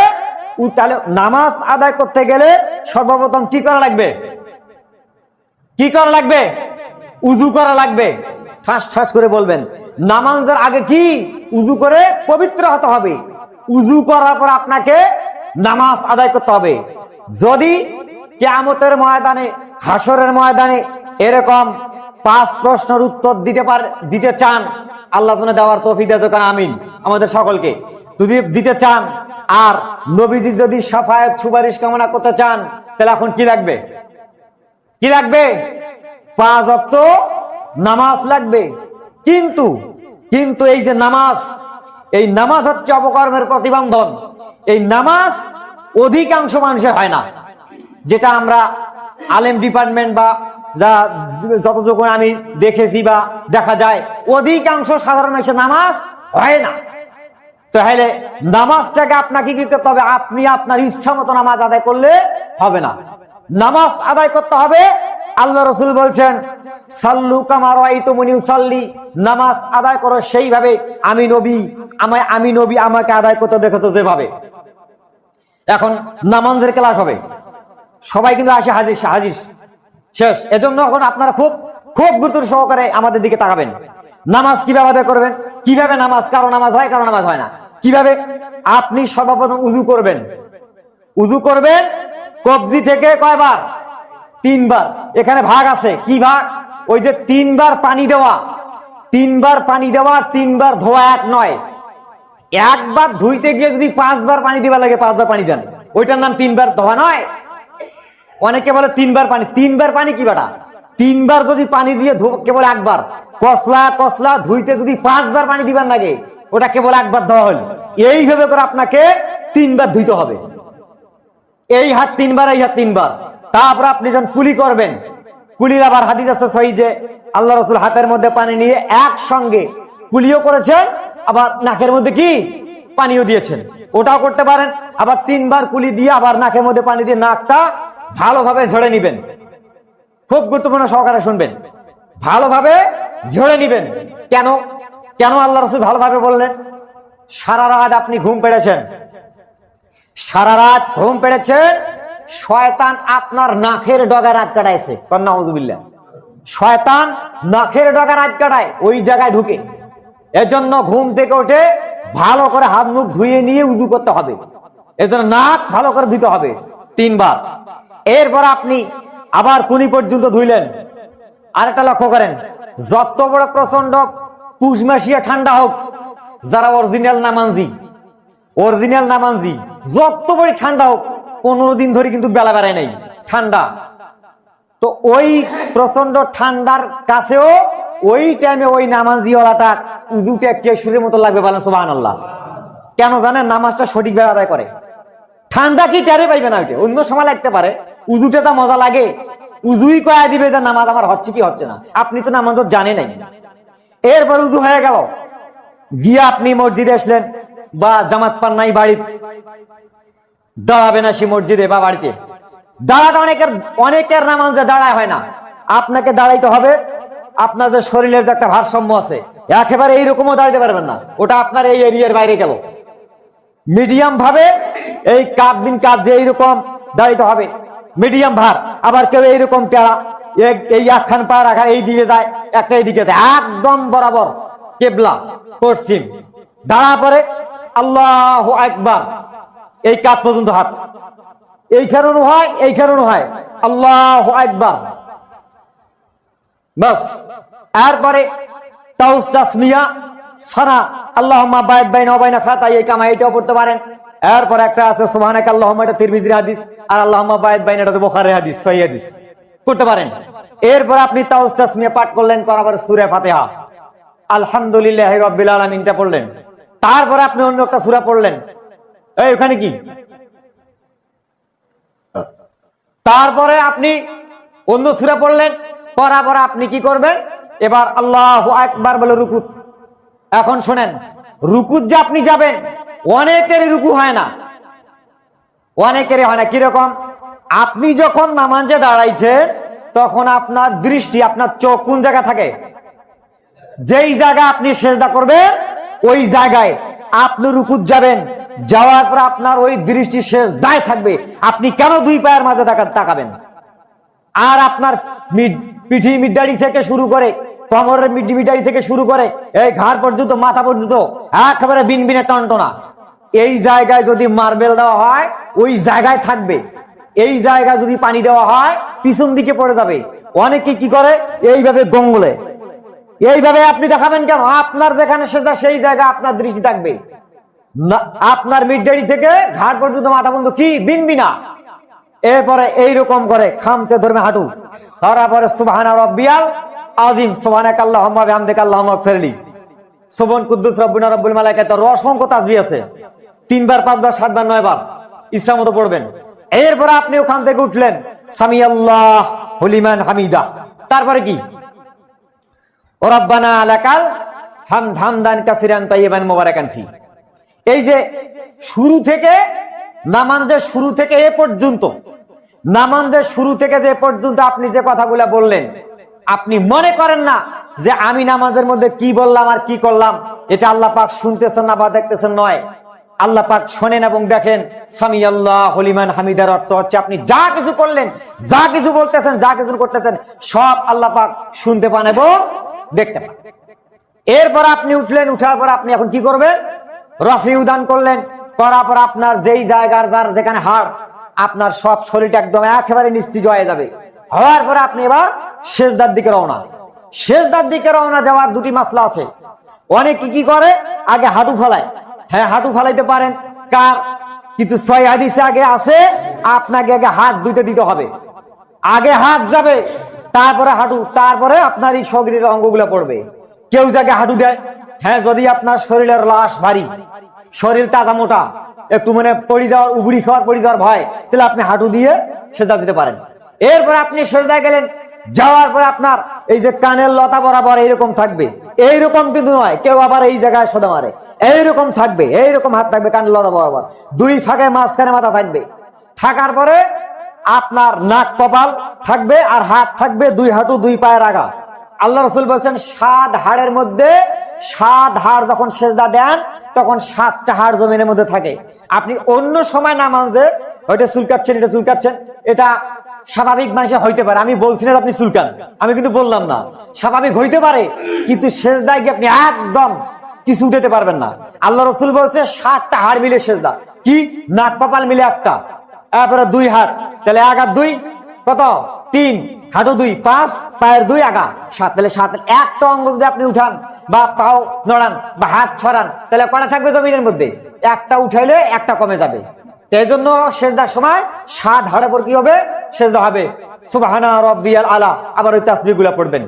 তাহলে নামাজ আদায় করতে গেলে সর্বপ্রথম কি করা লাগবে? উজু করা লাগবে। ঠাস করে বলবেন, নামাজের আগে কি? উজু করে পবিত্র হতে হবে। উজু করার পর আপনাকে নামাজ আদায় করতে হবে। যদি কিয়ামতের ময়দানে, হাসরের ময়দানে এরকম 5 প্রশ্নের উত্তর দিতে চান, আল্লাহ যেন দেওয়ার তৌফিক দেন, আমিন। আমাদের সকলকে যদি দিতে চান, আর নবীজি যদি শাফায়াত সুপারিশ কামনা করতে চান, তাহলে এখন কি লাগবে? 5 ওয়াক্ত নামাজ লাগবে। কিন্তু এই যে নামাজ হচ্ছে অপকর্মের প্রতিবন্ধন। এই নামাজ অধিকাংশ মানুষের হয় না। যেটা আমরা আলেম ডিপার্টমেন্ট বা যতটুকু আমি দেখেছি বা দেখা যায়, অধিকাংশ সাধারণ মানুষের নামাজ হয় না। তাহলে নামাজটাকে আপনাকে কি করতে হবে? আপনি আপনার ইচ্ছা মতো নামাজ আদায় করলে হবে না। নামাজ আদায় করতে হবে, আল্লাহ রাসূল বলছেন, সাল্লু কামা রাআইতুমুনি উসাল্লি, নামাজ আদায় করো সেইভাবে আমি নবী আমাকে আদায় করতে দেখেছো যেভাবে। এখন নামাজের ক্লাস হবে, সবাই কিন্তু আসে হাজির শেষ। এজন্য এখন আপনারা খুব গুরুত্ব সহকারে আমাদের দিকে তাকাবেন। নামাজ কিভাবে আদায় করবেন, কিভাবে নামাজ, কারো নামাজ হয় কারো নামাজ হয় না, কিভাবে? আপনি সর্বপ্রথম উজু করবেন কবজি থেকে কয়বার? 3 বার। এখানে ভাগ আছে, কি ভাগ? ওই যে 3 বার পানি দেওয়া, 3 বার ধোয়া এক নয়। একবার ধুইতে গিয়ে যদি 5 বার পানি দিবা লাগে, 5 বার পানি দেন, ওইটার নাম 3 বার ধোয়া নয়। অনেকে বলে 3 বার পানি, 3 বার পানি কি বেটা? 3 বার যদি পানি দিয়ে কেবল একবার কসলা কসলা ধুইতে যদি 5 বার পানি দিবার লাগে, ওটা কেবল একবার ধোয়া হল। এইভাবে করে আপনাকে 3 বার ধুইতে হবে। এই হাত 3 বার, এই হাত 3 বার। তারপর আপনি যখন কুলি করবেন, কুলির আবার হাদিস আছে সহিহ যে আল্লাহ রাসূল হাতের মধ্যে পানি নিয়ে একসঙ্গে কুলিও করেছেন, আবার নাকের মধ্যে কি পানিও দিয়েছেন, ওটাও করতে পারেন। আবার 3 বার কুলি দিয়ে আবার নাকের মধ্যে পানি দিয়ে নাকটা ভালোভাবে ঝেড়ে নিবেন। খুব গুরুত্বপূর্ণ সহকারে শুনবেন, ভালোভাবে ঝেড়ে নিবেন। কেন কেন আল্লাহ রাসূল ভালোভাবে বললেন? সারা রাত আপনি ঘুম পেড়েছেন, সারা রাত ঘুম পেড়েছেন, শয়তান আপনার নাকের ডগায় রাত কাটাইছে। নাউযুবিল্লাহ। শয়তান নাকের ডগায় রাত কাটায়, ওই জায়গায় ঢুকে। এজন্য ঘুম থেকে উঠে ভালো করে হাত মুখ ধুয়ে নিয়ে উযু করতে হবে। এজন্য নাক ভালো করে ধুতে হবে 3 বার। এরপর আপনি আবার কুনি পর্যন্ত ধুইলেন। আরেকটা লক্ষ্য করেন, যত বড় প্রচন্ড পুষমাসিয়া ঠান্ডা হোক, যারা অরিজিনাল নামাজি যত বড় ঠান্ডা হোক, 15 দিন ধরে কিন্তু বেলা বেড়ায় নাই, ঠান্ডা। তো ওই প্রচন্ড ঠান্ডার কাছেও ওই টাইমে ওই নামাজিওয়ালাটা উজুটা কেশুরের মতো লাগবে, বলেন সুবহানাল্লাহ। কেন জানেন? নামাজটা সঠিকভাবে আদায় করে। ঠান্ডা কি টেরে পাইবে না, ওইটা অন্য সময় লাগতে পারে, উজুটা যা মজা লাগে, উজুই কয়া দিবে যে নামাজ আমার হচ্ছে কি হচ্ছে না। আপনি তো নামাজ জানে নাই। এরপর উজু হয়ে গেল, গিয়ে আপনি মসজিদে আসলেন, বা জামাত পান নাই, বাড়ি দাঁড়াবেন আসি মসজিদে বা বাড়িতে। দাঁড়াটা অনেকের নামাজে দাঁড়ায় হয় না। আপনাকে দাঁড়াইতে হবে, আপনার যে শরীরের যে একটা ভারসাম্য আছে, একেবারে এইরকমও দাঁড়াতে পারবেন না, ওটা আপনার এই এরিয়ার বাইরে গেল। মিডিয়াম ভাবে এই কাপ দিন কাপ যে এইরকম দাঁড়াইতে হবে, মিডিয়াম ভার। আবার কেউ এইরকম টেরা, এই একখান পা রাখা এই দিকে যায়, একটা এই দিকে যায়, একদম বরাবর কেবলা পশ্চিম। দাঁড়া পরে আল্লাহু আকবার, এই কাপ পর্যন্ত হাত, এইখানেও হয়, এইখানেও হয়, আল্লাহু আকবার, বাস। এরপরে তাউস তাসমিয়া সানা আল্লাহুম্মা বা'দ বাইনা ওয়া বাইনা খাতাই, এই কামা এটাও পড়তে পারেন। এরপর একটা আছে সুবহানাকা আল্লাহুম্মা, এটা তিরমিজির হাদিস, আর আল্লাহুম্মা বা'দ বাইনা এটা বুখারীর হাদিস, সহিহ হাদিস, করতে পারেন। এরপর আপনি তাউস তাসমিয়া পাঠ করলেন, করার পরে সূরা ফাতিহা আলহামদুলিল্লাহি রাব্বিল আলামিনটা পড়লেন। তারপরে আপনি অন্য একটা সূরা পড়লেন, এই ওখানে কি, তারপরে আপনি অন্য সূরা পড়লেন, পড়ার পরে আপনি কি করবেন? এবার আল্লাহু আকবার বলে রুকুত। এখন শোনেন, রুকুত যে আপনি যাবেন, অনেকেরই রুকু হয় না, অনেকেরই হয় না। কিরকম? আপনি যখন নামাজে দাঁড়াইছেন, তখন আপনার দৃষ্টি, আপনার চোখ কোন জায়গা থাকে? যেই জায়গা আপনি সিজদা করবেন, ওই জায়গায় আপনি রুকুত যাবেন। যাওয়ার পর আপনার ওই দৃষ্টি সিজদায় থাকবে। আপনি কেন 2 পায়ের মাঝে তাকাবেন? আর আপনার পিঠি মিডারি থেকে শুরু করে, কোমরের মিডারি থেকে শুরু করে, এই ঘাড় পর্যন্ত, মাথা পর্যন্ত একেবারে বিনবিনে টনটনা। এই জায়গায় যদি মার্বেল দেওয়া হয়, ওই জায়গায় থাকবে। এই জায়গায় যদি পানি দেওয়া হয়, পিছন দিকে পড়ে যাবে। অনেকে কি করে? এইভাবে গঙ্গলে, এইভাবে আপনি দেখাবেন কেন? আপনার যেখানে সেজদা, সেই জায়গায় আপনার দৃষ্টি থাকবে। আপনার মিডারি থেকে ঘাড় পর্যন্ত, মাথা পর্যন্ত কি বিনবিনা। এরপরে এইরকম করে খামচে ধরবে হাঁটু, তারপরে সুবহানা রাব্বিয়াল আযীম, সুবহানাকা আল্লাহুম্মা বিহামদিকা আল্লাহুম্মা ইগফিরলি, সুবহান কুদ্দুস রাব্বুনা রাব্বুল মালায়েকাত, অসংখ্য তাসবিহ আছে, 3 বার 5 বার 7 বার 9 বার ইচ্ছা মতো পড়বেন। এরপরে আপনি ওখান থেকে উঠলেন, সামি আল্লাহু লিমান হামিদা। তারপরে কি? রাব্বানা লাকাল হামদ হামদান কাসিরান তাইয়িবান মুবারাকান ফি। এই যে শুরু থেকে, নামাজের শুরু থেকে এ পর্যন্ত, নামাজের শুরু থেকে যে পর্যন্ত আপনি যে কথাগুলো বললেন, আপনি মনে করেন না যে আমি নামাজের মধ্যে কি বললাম আর কি করলাম, এটা আল্লাহ পাক শুনতেছেন না বা দেখতেছেন, নয়। আল্লাহ পাক শোনেন এবং দেখেন। সামি আল্লাহু লিমান হামিদার অর্থ হচ্ছে আপনি যা কিছু করলেন, যা কিছু বলতেছেন, যা কিছু করতেছেন, সব আল্লাহ পাক শুনতে পান এবং দেখতে পান। এরপর আপনি উঠলেন, উঠার পর আপনি এখন কি করবেন? রফিউ দান করলেন, করার পর আপনার যেই জায়গার যার যেখানে হাড়, আপনার সব শরীরটা একদম একেবারে নিস্তেজ হয়ে যাবে। হওয়ার পরে আপনি এবার সেজদার দিকে রওনা। সেজদার দিকে রওনা যাওয়ার 2টি মাসলা আছে। অনেকে কি করে? আগে হাঁটু ফেলায়, হ্যাঁ হাঁটু ফালাইতে পারেন, কার? কিন্তু সই হাদিসে আগে আছে আপনাকে আগে হাত দুইতে দিতে হবে, আগে হাত যাবে তারপরে হাঁটু, তারপরে আপনার এই শরীরের অঙ্গগুলো পড়বে। কেউ যাকে হাঁটু দেয়, হ্যাঁ যদি আপনার শরীরের লাশ ভারী, শরীর তাজা মোটা, একটু মানে পড়ে যাওয়ার উবড়ি খাওয়ার পড়ে যাওয়ার ভয়, তাহলে আপনি হাঁটু দিয়ে সেজদা দিতে পারেন। এরপরে আপনি সেজদায় গেলেন, যাওয়ার পরে আপনার এই যে কানের লতা বরাবর এইরকম থাকবে, এইরকম কিন্তু নয়, কেউ আবার এই জায়গায় সোদা মারে, এইরকম থাকবে, এইরকম হাত থাকবে কানের লতা বরাবর, দুই ফাঁকে মাঝখানে মাথা থাকবে। থাকার পরে আপনার নাক কপাল থাকবে আর হাত থাকবে দুই হাঁটু দুই পায়ের আগা। আল্লাহ রাসূল বলছেন 7 হাড়ের মধ্যে 7 হাড় যখন সেজদা দেন তখন 7টা হাড় জমিনের মধ্যে থাকে। আপনি অন্য সময় নামাজে ওইটা চুলকাচ্ছেন, এটা চুলকাচ্ছেন, এটা স্বাভাবিক মানুষে হইতে পারে, আমি বলছি না আপনি চুলকান, আমি কিন্তু বললাম না, স্বাভাবিক হইতে পারে, কিন্তু সেজদায় গিয়ে আপনি একদম কিছু উঠাতে পারবেন না। আল্লাহ রাসূল বলছে 7টা হাড় মিলে সেজদা, কি নাক কপাল মিলে একটা, তারপরে 2 হাত, তাহলে আগা 2 কত 3, হাঁটু 2, 5, পায়ের 2 আগা 7, তাহলে 7। একটা অঙ্গ যদি আপনি উঠান বা পাও নড়ান বা হাত ছড়ান তাহলে কটা থাকবে জমিনের মধ্যে? একটা উঠাইলে একটা কমে যাবে। এই জন্য সেজদার সময় 7 হাড়ের পর কি হবে? সেজদা হবে। সুবহানা রাব্বিয়াল আলা, আবার ওই তাসবিহগুলো পড়বেন।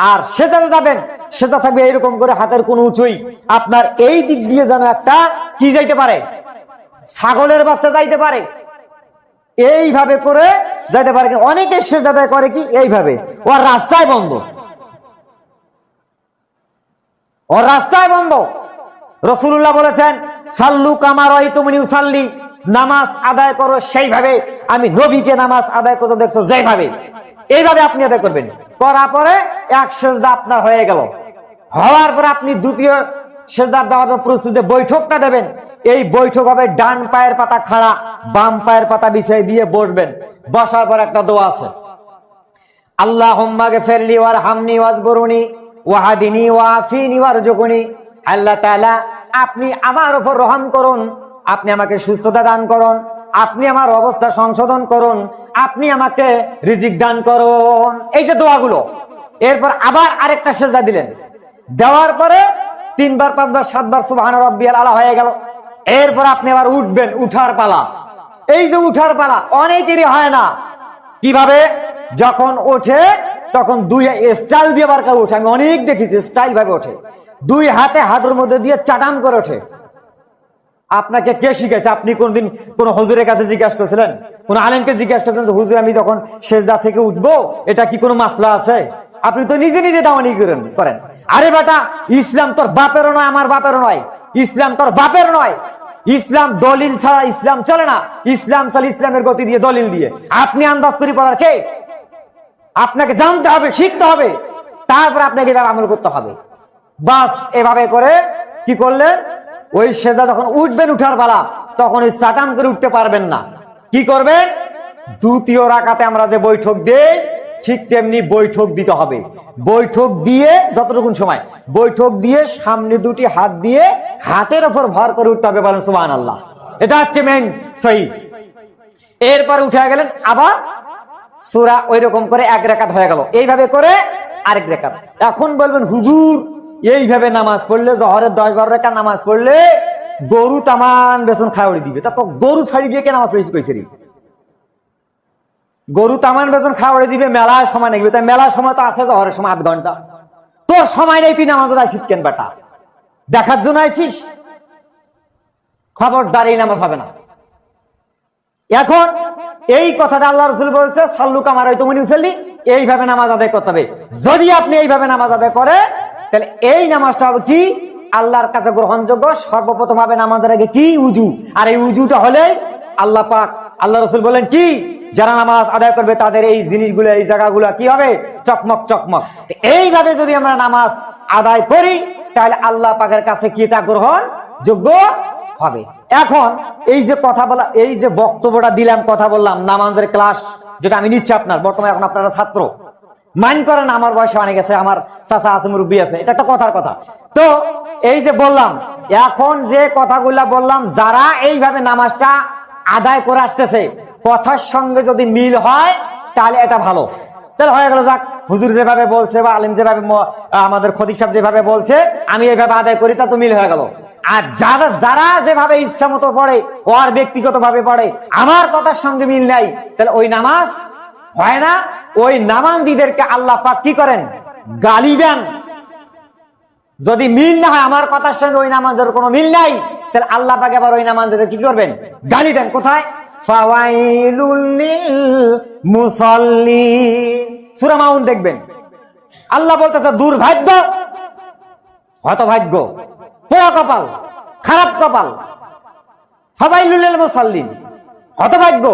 আর সেজদাতে যাবেন, সেজদা থাকবে এরকম করে, হাতের কোন উঁচুই আপনার এই দিক দিয়ে যেন একটা কি যাইতে পারে, ছাগলের বাচ্চা যাইতে পারে, এইভাবে করে যাইতে পারে। অনেকে সেজদা করে কি এইভাবে, ওর রাস্তায় বন্ধ, ওর রাস্তায় বন্ধ। রাসূলুল্লাহ বলেছেন সাল্লু কামা রাআইতুমুনি উসাল্লি, নামাজ আদায় করো সেইভাবে আমি নবীকে নামাজ আদায় করতে দেখছো যেভাবে, এইভাবে আপনি আদায় করবেন। করার পরে এক সেজদা আপনার হয়ে গেল, হওয়ার পরে আপনি দ্বিতীয় সেজদা দেওয়ার প্রস্তুতি বৈঠকটা দেবেন। এই বৈঠক হবে ডান পায়ের পাতা খাড়া, বাম পায়ের পাতা বিছাই দিয়ে বসবেন। বসার পর একটা দোয়া আছে, আল্লাহুম্মা গফিরলি ওয়ারহামনি ওয়াজবুরনি ওয়াহদিনি ওয়াআফিনি ওয়ারজুকনি। আল্লাহ তাআলা আপনি আমার উপর রহম করুন, আপনি আমাকে সুস্থতা দান করুন, আপনি আমার অবস্থা সংশোধন করুন, আপনি আমাকে রিজিক দান করুন, এই যে দোয়াগুলো। এরপর আবার আরেকটা সেজদা দিলেন, দেওয়ার পরে 3 বার 5 বার 7 বার সুবহানা রাব্বিয়াল আলা হয়ে গেল। এরপর আপনি আবার উঠবেন, উঠার পালা। এই যে উঠার পালা অনেকেরই হয় না, কিভাবে? যখন ওঠে তখন 2 স্টাইল দিয়ে বার করে ওঠে, আমি অনেক দেখেছি স্টাইল ভাবে ওঠে, 2 হাতে হাঁটুর মধ্যে দিয়ে চাটাম করে ওঠে। আপনাকে কে শিখাইছে? আপনি কোনদিন কোন হুজুরের কাছে জিজ্ঞাসা করেছিলেন? কোন আলেমকে জিজ্ঞাসা করেছেন হুজুর আমি যখন সেজদা থেকে উঠবো এটা কি কোনো মাসলা আছে? আপনি তো নিজে নিজে দাওয়ানি করেন। আরে বেটা, ইসলাম তোর বাপেরও নয়, আমার বাপেরও নয়, ইসলাম তোর বাপের নয়। ইসলাম দলিল ছাড়া ইসলাম চলে না, ইসলাম চলে ইসলামের গতি দিয়ে, দলিল দিয়ে। আপনি আন্দাজ করি পড়ার কে? আপনাকে জানতে হবে, শিখতে হবে, তারপর আপনাকে এভাবে আমল করতে হবে। বাস এভাবে করে কি করলেন? ওই সেজদা যখন উঠবেন, উঠার পালা, তখন ওই চাটাম করে উঠতে পারবেন না। কি করবেন? দ্বিতীয় রাকাতে আমরা যে বৈঠক দেই ঠিক তেমনি বৈঠক দিতে হবে। বৈঠক দিয়ে যতটুকু সময় বৈঠক দিয়ে সামনে 2টি হাত দিয়ে হাতের উপর ভর করে উঠতে হবে, বলেন সুবহানাল্লাহ। এটা হচ্ছে মেইন সহি। এরপর উঠে গেলেন, আবার সূরা ওই রকম করে 1 রাকাত হয়ে গেল, এইভাবে করে আরেক রাকাত। এখন বলবেন হুজুর এইভাবে নামাজ পড়লে, জহরের 10-12 রাকাত নামাজ পড়লে গরু তামান বেসন খাওয়াড়ি দিবে, তা তো গরু ছাড়ি দিয়ে কে নামাজ পড়েছি কইছে রে? গরু তামান বেতন খাওয়াড়ে দিবে, মেলায় সময় নেবে, তাই মেলার সময় তো আছে জহরের সময় 8 ঘন্টা, তোর সময় নেই, তুই নামাজ আইছিস কেন বেটা? দেখার জন্য আইছিস? খবরদার, এই নামাজ হবে না। এখন এই কথাটা আল্লাহ রাসূল বলছে সাল্লু কামা রাআইতুমুনি উসাল্লি, এইভাবে নামাজ আদায় করতে হবে। যদি আপনি এইভাবে নামাজ আদায় করে তাহলে এই নামাজটা হবে কি আল্লাহর কাছে গ্রহণযোগ্য। সর্বপ্রথম হবে নামাজের আগে কি উজু, আর এই উজুটা হলে আল্লাহ পাক, আল্লাহ রাসূল বলেন কি, যারা নামাজ আদায় করবে তাদের এই জিনিসগুলো, এই জায়গাগুলো কি হবে? চকমক চকমক। এইভাবে যদি আমরা নামাজ আদায় করি তাহলে আল্লাহ পাকের কাছে কি এটা গ্রহণ যোগ্য হবে। এখন এই যে কথা বলা, এই যে বক্তব্যটা দিলাম, কথা বললাম, নামাজের ক্লাস যেটা আমি নিচ্ছি আপনার, বর্তমানে এখন আপনারা ছাত্র, মাইন্ড করেন, আমার বয়সে অনেক আছে, আমার চাচা আছে, মুরব্বী আছে, এটা একটা কথার কথা। তো এই যে বললাম, এখন যে কথাগুলা বললাম, যারা এইভাবে নামাজটা আদায় করে আসতেছে কথার সঙ্গে যদি মিল হয় তাহলে এটা ভালো, তাহলে হয়ে গেল, যাক হুজুর যেভাবে বলছে বা আলেম যেভাবে, আমাদের খতিব সাহেব যেভাবে বলছে, আমি এইভাবে আদায় করি, তা তো মিল হয়ে গেল। আর যারা যারা যেভাবে ইচ্ছা মতো পড়ে ও আর ব্যক্তিগত ভাবে পড়ে, আমার কথার সঙ্গে মিল নাই, তাহলে ওই নামাজ হয় না। ওই নামাজীদেরকে আল্লাহ পাক কি করেন? গালি দেন। যদি মিল না হয়, আমার কথার সঙ্গে ওই নামাজের কোনো মিল নাই, তাহলে আল্লাহ পাক আবার ওই নামাজীদের কি করবেন? গালি দেন। কোথায়? ফাওয়াইলুল লিল মুসাল্লিন, সূরা মাউন দেখবেন আল্লাহ বলতেছে দুর্ভাগ্য, হতভাগ্য, পোড়া কপাল, খারাপ কপাল, ফাওয়াইলুল লিল মুসাল্লিন, হতভাগ্য,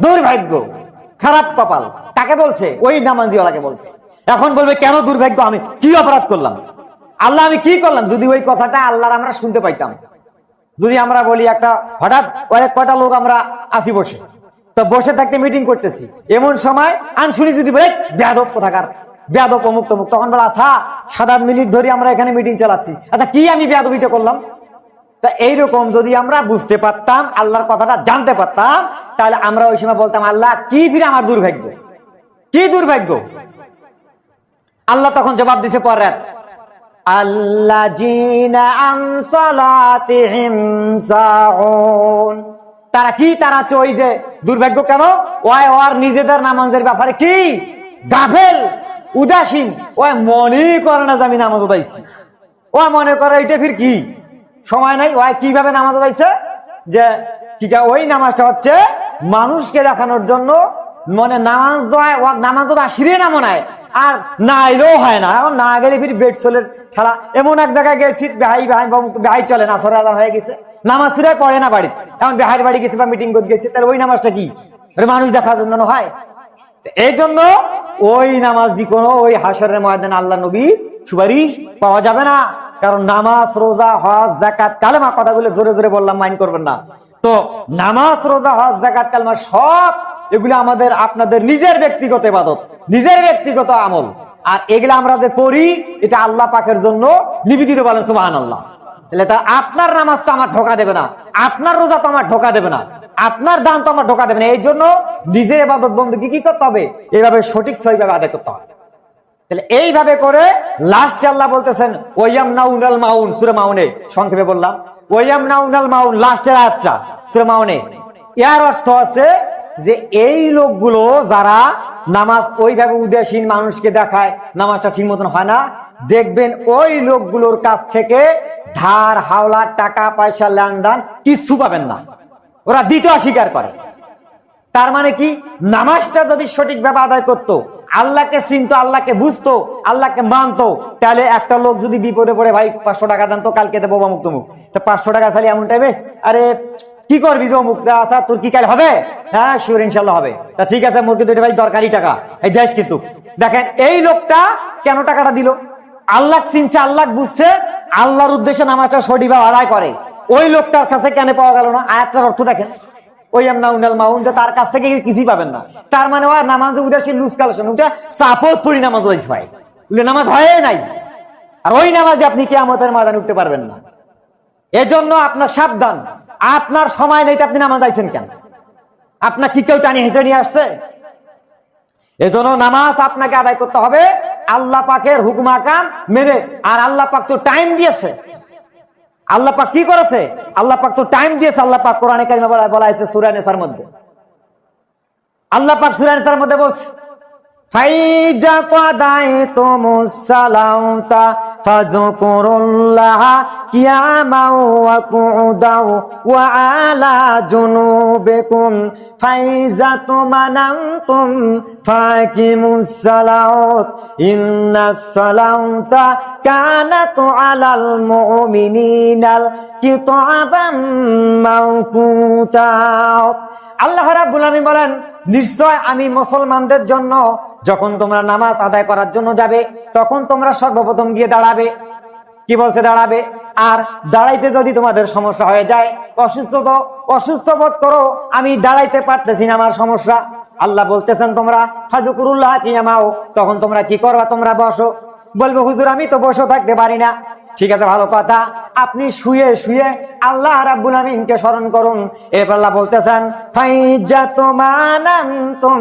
দুর্ভাগ্য, খারাপ কপাল। কাকে বলছে? ওই নামাজীওয়ালাকে বলছে। এখন বলবে কেন দুর্ভাগ্য? আমি কি অপরাধ করলাম? আল্লাহ আমি কি করলাম? যদি ওই কথাটা আল্লাহর আমরা শুনতে পাইতাম, যদি আমরা বলি একটা হঠাৎ অনেক কয়টা লোক আমরা আসি বসে, তো বসে থাকতে মিটিং করতেছি, এমন সময় আনশুনি যদি বলে বেয়াদব কোথাকার, বেয়াদব অমুক তমুক, তখন বলে আচ্ছা 7-8 মিনিট ধরে আমরা এখানে মিটিং চালাচ্ছি, আচ্ছা কি আমি বেয়াদবিতে করলাম? তা এইরকম যদি আমরা বুঝতে পারতাম, আল্লাহর কথাটা জানতে পারতাম, তাহলে আমরা ওই সময় বলতাম আল্লাহ কি ফিরে আমার দুর্ভাগ্য, কি দুর্ভাগ্য। আল্লাহ তখন জবাব দিছে পরে, আল্লাযীনা আন সালাতিহিম সাহুন, তারা কি? তারা ওই যে দুর্ভাগ্য কেন? ওর নিজেদের নামাজের ব্যাপারে কি গাফেল, উদাসীন। ওই মনে করে না যে আমি নামাজ আদাইছি, ও মনে করে এটা ফির কি সময় নাই। ওই কিভাবে নামাজ আদাইছে? যে কি ওই নামাজটা হচ্ছে মানুষকে দেখানোর জন্য, মনে নামাজ নামাজ আসিরে না মনে হয়, আর না এলেও হয় না। এখন না গেলে ফির বেড চলের খেলা। এমন এক জায়গায় গেছি, বেহাই চলে না, সরে আদান হয়ে গেছে, নামাজ ফিরে পড়ে না বাড়ি, এখন বেহাইয়ের বাড়ি গেছে বা মিটিং করতে গেছে, তাহলে ওই নামাজটা কি মানুষ দেখার জন্য হয়? এই জন্য ওই নামাজ দি কোনো ওই হাসরের ময়দানে আল্লাহ নবী সুপারিশ পাওয়া যাবে না। কারণ নামাজ, রোজা, হজ, যাকাত, কালেমা, কথাগুলো জোরে জোরে বললাম, মাইন্ড করবেন না। তো নামাজ, রোজা, হজ, যাকাত, কালেমা সব এগুলো আমাদের আপনাদের নিজের ব্যক্তিগত ইবাদত, নিজের ব্যক্তিগত আমল। আর এগুলো আমরা যে করি, এটা আল্লাহ পাকের জন্য নিবেদিত, বলেন সুবহানাল্লাহ। তাহলে তা আপনার নামাজ তো আমার ঢোকা দেবে না, আপনার রোজা তো আমার ঢোকা দেবে না, আপনার দান তো আমার ঢোকা দেবে না। এই জন্য নিজের ইবাদত বন্দেগী কি করতে হবে? এইভাবে সঠিক সহিভাবে আদায় করতে হবে। তাহলে এইভাবে করে লাস্টে আল্লাহ বলতেছেন ওয়ায়ামনাউনাল মাউন, সূরা মাউনে সংক্ষেপে বললাম, ওয়ায়ামনাউনাল মাউন লাস্টের আয়াতটা সূরা মাউনে। এর অর্থ আছে যে এই লোকগুলো যারা নামাজ ওইভাবে উদাসীন মানুষকে দেখায়, নামাজটা ঠিক মতন হয় না, দেখবেন ওই লোকগুলোর কাছ থেকে ধার হাওলা, টাকা পয়সা, লেনদেন কিছু পাবেন না, ওরা দিতে অস্বীকার করে। তার মানে কি? নামাজটা যদি সঠিকভাবে আদায় করতো, আল্লাহকে চিনতো, আল্লাহকে বুঝতো, আল্লাহকে মানতো, তাহলে একটা লোক যদি বিপদে পড়ে, ভাই 500 টাকা দেন তো, কালকে দেবো অমুক তমুক, তো 500 টাকা চালি এমন টাইমে, আরে কি করবি তো অমুক, আচ্ছা তোর কি কাল হবে? হ্যাঁ শিওর ইনশাল্লাহ হবে। তা ঠিক আছে, মোর কিন্তু এটা ভাই দরকারি টাকা, এই দেশ কিন্তু। দেখেন এই লোকটা কেন টাকাটা দিল? আল্লাহ চিনছে, আল্লাহ বুঝছে, আল্লাহর উদ্দেশ্যে নামাজটা সঠিকভাবে আদায় করে। ওই লোকটার কাছে কেন পাওয়া গেল না? আয়াতটার অর্থ দেখেন, তার কাছ থেকে কিছুই পাবেন না। তার মানে ওই নামাজ উদাসীন, লুজ কালেকশন, ওটা সাপোর্ট পড়ি নামাজ হয়েছে ভাই, নামাজ হয় নাই। আর ওই নামাজে আপনি কিয়ামতের ময়দানে উঠতে পারবেন না। এজন্য আপনার সাবধান, আপনার সময় নেই, আপনি নামাজ আইছেন কেন? আপনার কি কেউ টানি হেঁচে নিয়ে আসছে? এজন্য নামাজ আপনাকে আদায় করতে হবে আল্লাহ পাকের হুকুম আকাম মেনে। আর আল্লাহ পাক তো টাইম দিয়েছে, আল্লাহ পাক কি করেছে? আল্লাহ পাক তো টাইম দিয়েছে। আল্লাহ পাক কোরআনে কারিমে বলা হয়েছে সূরা নিসার মধ্যে, আল্লাহ পাক সূরা নিসার মধ্যে বলছে ফাইজা কাদাইতুমুস সালাতা ফাযকুরুল্লাহা কিয়ামান ওয়া কুউদাও ওয়া আলা জুনুবিকুম ফাইজা তুমানান্তুম ফাকিমুস সালাত ইন্নাস সালাতা কানাত আলাল মুমিনিনাল কিতাবাম মাওকুতা। আল্লাহ রাব্বুল আলামিন বলেন, নিশ্চয় আমি মুসলমানদের জন্য যখন তোমরা নামাজ আদায় করার জন্য যাবে, তখন তোমরা সর্বপ্রথম গিয়ে দাঁড়াবে। কি বলছে? দাঁড়াবে। আর দাঁড়াইতে যদি তোমাদের সমস্যা হয়ে যায়, অসুস্থ বোধ করো, আমি দাঁড়াইতে পারতেছি না, আমার সমস্যা, আল্লাহ বলতেছেন তোমরা ফাযকুরুল্লাহ কিয়ামাও, তখন তোমরা কি করবা? তোমরা বসো। বলবে হুজুর আমি তো বসে থাকতে পারি না, ঠিক আছে, ভালো কথা। আপনি শুয়ে শুয়ে আল্লাহ রাব্বুল আমিনকে স্মরণ করুন। এরপর আল্লাহ বলতেছেন ফাইজাতুমানান্তুম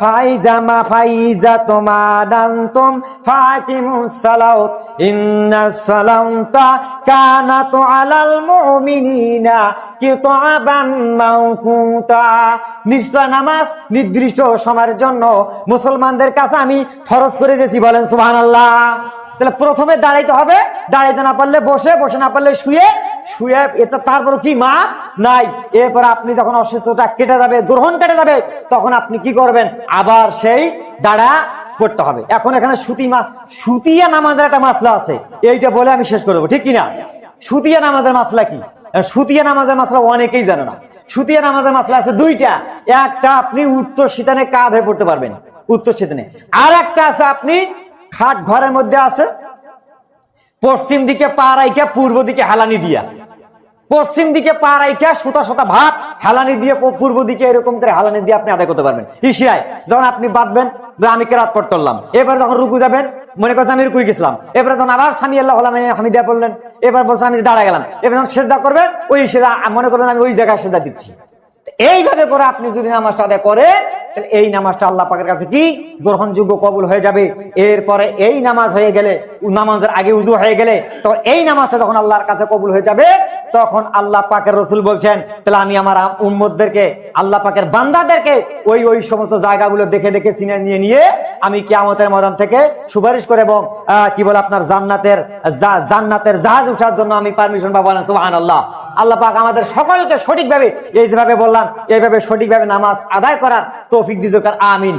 ফাইজামা ফাইজাতুমানান্তুম ফাকিমুস সালাত ইন্নাস সালাতা কানাত আলাল মুমিনিনা কিতাবাম মাওকুতা। নিশ্চয় নামাজ নির্দিষ্ট সময়ের জন্য মুসলমানদের কাছে আমি ফরজ করে দিয়েছি। বলেন সুবহানাল্লাহ। তাহলে প্রথমে দাঁড়াইতে হবে, দাঁড়াইতে না পারলে বসে, বসে না পারলে শুয়ে, শুয়ে এটা তারপর কি মা নাই। এরপর আপনি যখন অসুস্থতা কেটে যাবে, গ্রহণ কেটে যাবে, তখন আপনি কি করবেন, আবার সেই দাঁড়া পড়তে হবে। এখন এখানে সুতিয়া নামাজের একটা মাসলা আছে, এইটা বলে আমি শেষ করে দেবো, ঠিক কিনা? সুতিয়া নামাজের মাসলা কি? সুতিয়া নামাজের মাসলা অনেকেই জানে না। সুতিয়া নামাজের মাসলা আছে দুইটা। একটা আপনি উত্তর শীতানে কাঁধ হয়ে পড়তে পারবেন, উত্তর শীতানে। আর একটা আছে আপনি খাট ঘরের মধ্যে আছে, পশ্চিম দিকে পা রাইখা পূর্ব দিকে হেলানি দিয়া, পশ্চিম দিকে পা রাইখা সুতা সুতা ভাত হেলানি দিয়ে পূর্ব দিকে এরকম করে হেলানি দিয়ে আপনি আদায় করতে পারবেন। ইশিয়ায় যখন আপনি বাঁধবেন, আমি কেরাত পড়তে করলাম, এবার যখন রুকু যাবেন, মনে করছেন আমি রুকুই গেছিলাম, এবারে যখন আবার সামি আল্লাহ হামিদা পড়লেন, এবার বলছেন আমি দাঁড়া গেলাম, এবার যখন সেজদা করবেন, ওই সেজদা মনে করবেন আমি ওই জায়গায় সেজদা দিচ্ছি। এইভাবে করে আপনি যদি নামাজটা আদায় করেন, তাহলে এই নামাজটা আল্লাহ পাকের কাছে কি গ্রহণযোগ্য, কবুল হয়ে যাবে। এরপরে এই নামাজ হয়ে গেলে, নামাজের আগে উযু হয়ে গেলে, তখন এই নামাজটা যখন আল্লাহর কাছে কবুল হয়ে যাবে, তখন আল্লাহ পাকের রাসূল বলছেন, তাহলে আমি আমার উম্মতদেরকে, আল্লাহ পাকের বান্দাদেরকে ওই ওই সমস্ত জায়গাগুলো দেখে দেখে চিনে নিয়ে নিয়ে আমি কিয়ামতের ময়দান থেকে সুপারিশ করে এবং কি বলে আপনার জান্নাতের জাহাজ ওঠার জন্য আমি পারমিশন পাবো। সুবহানাল্লাহ। আল্লাহ পাক আমাদের সকলকে সঠিকভাবে, এই যেভাবে বললাম এইভাবে সঠিকভাবে নামাজ আদায় করার তৌফিক দিজকার। আমিন।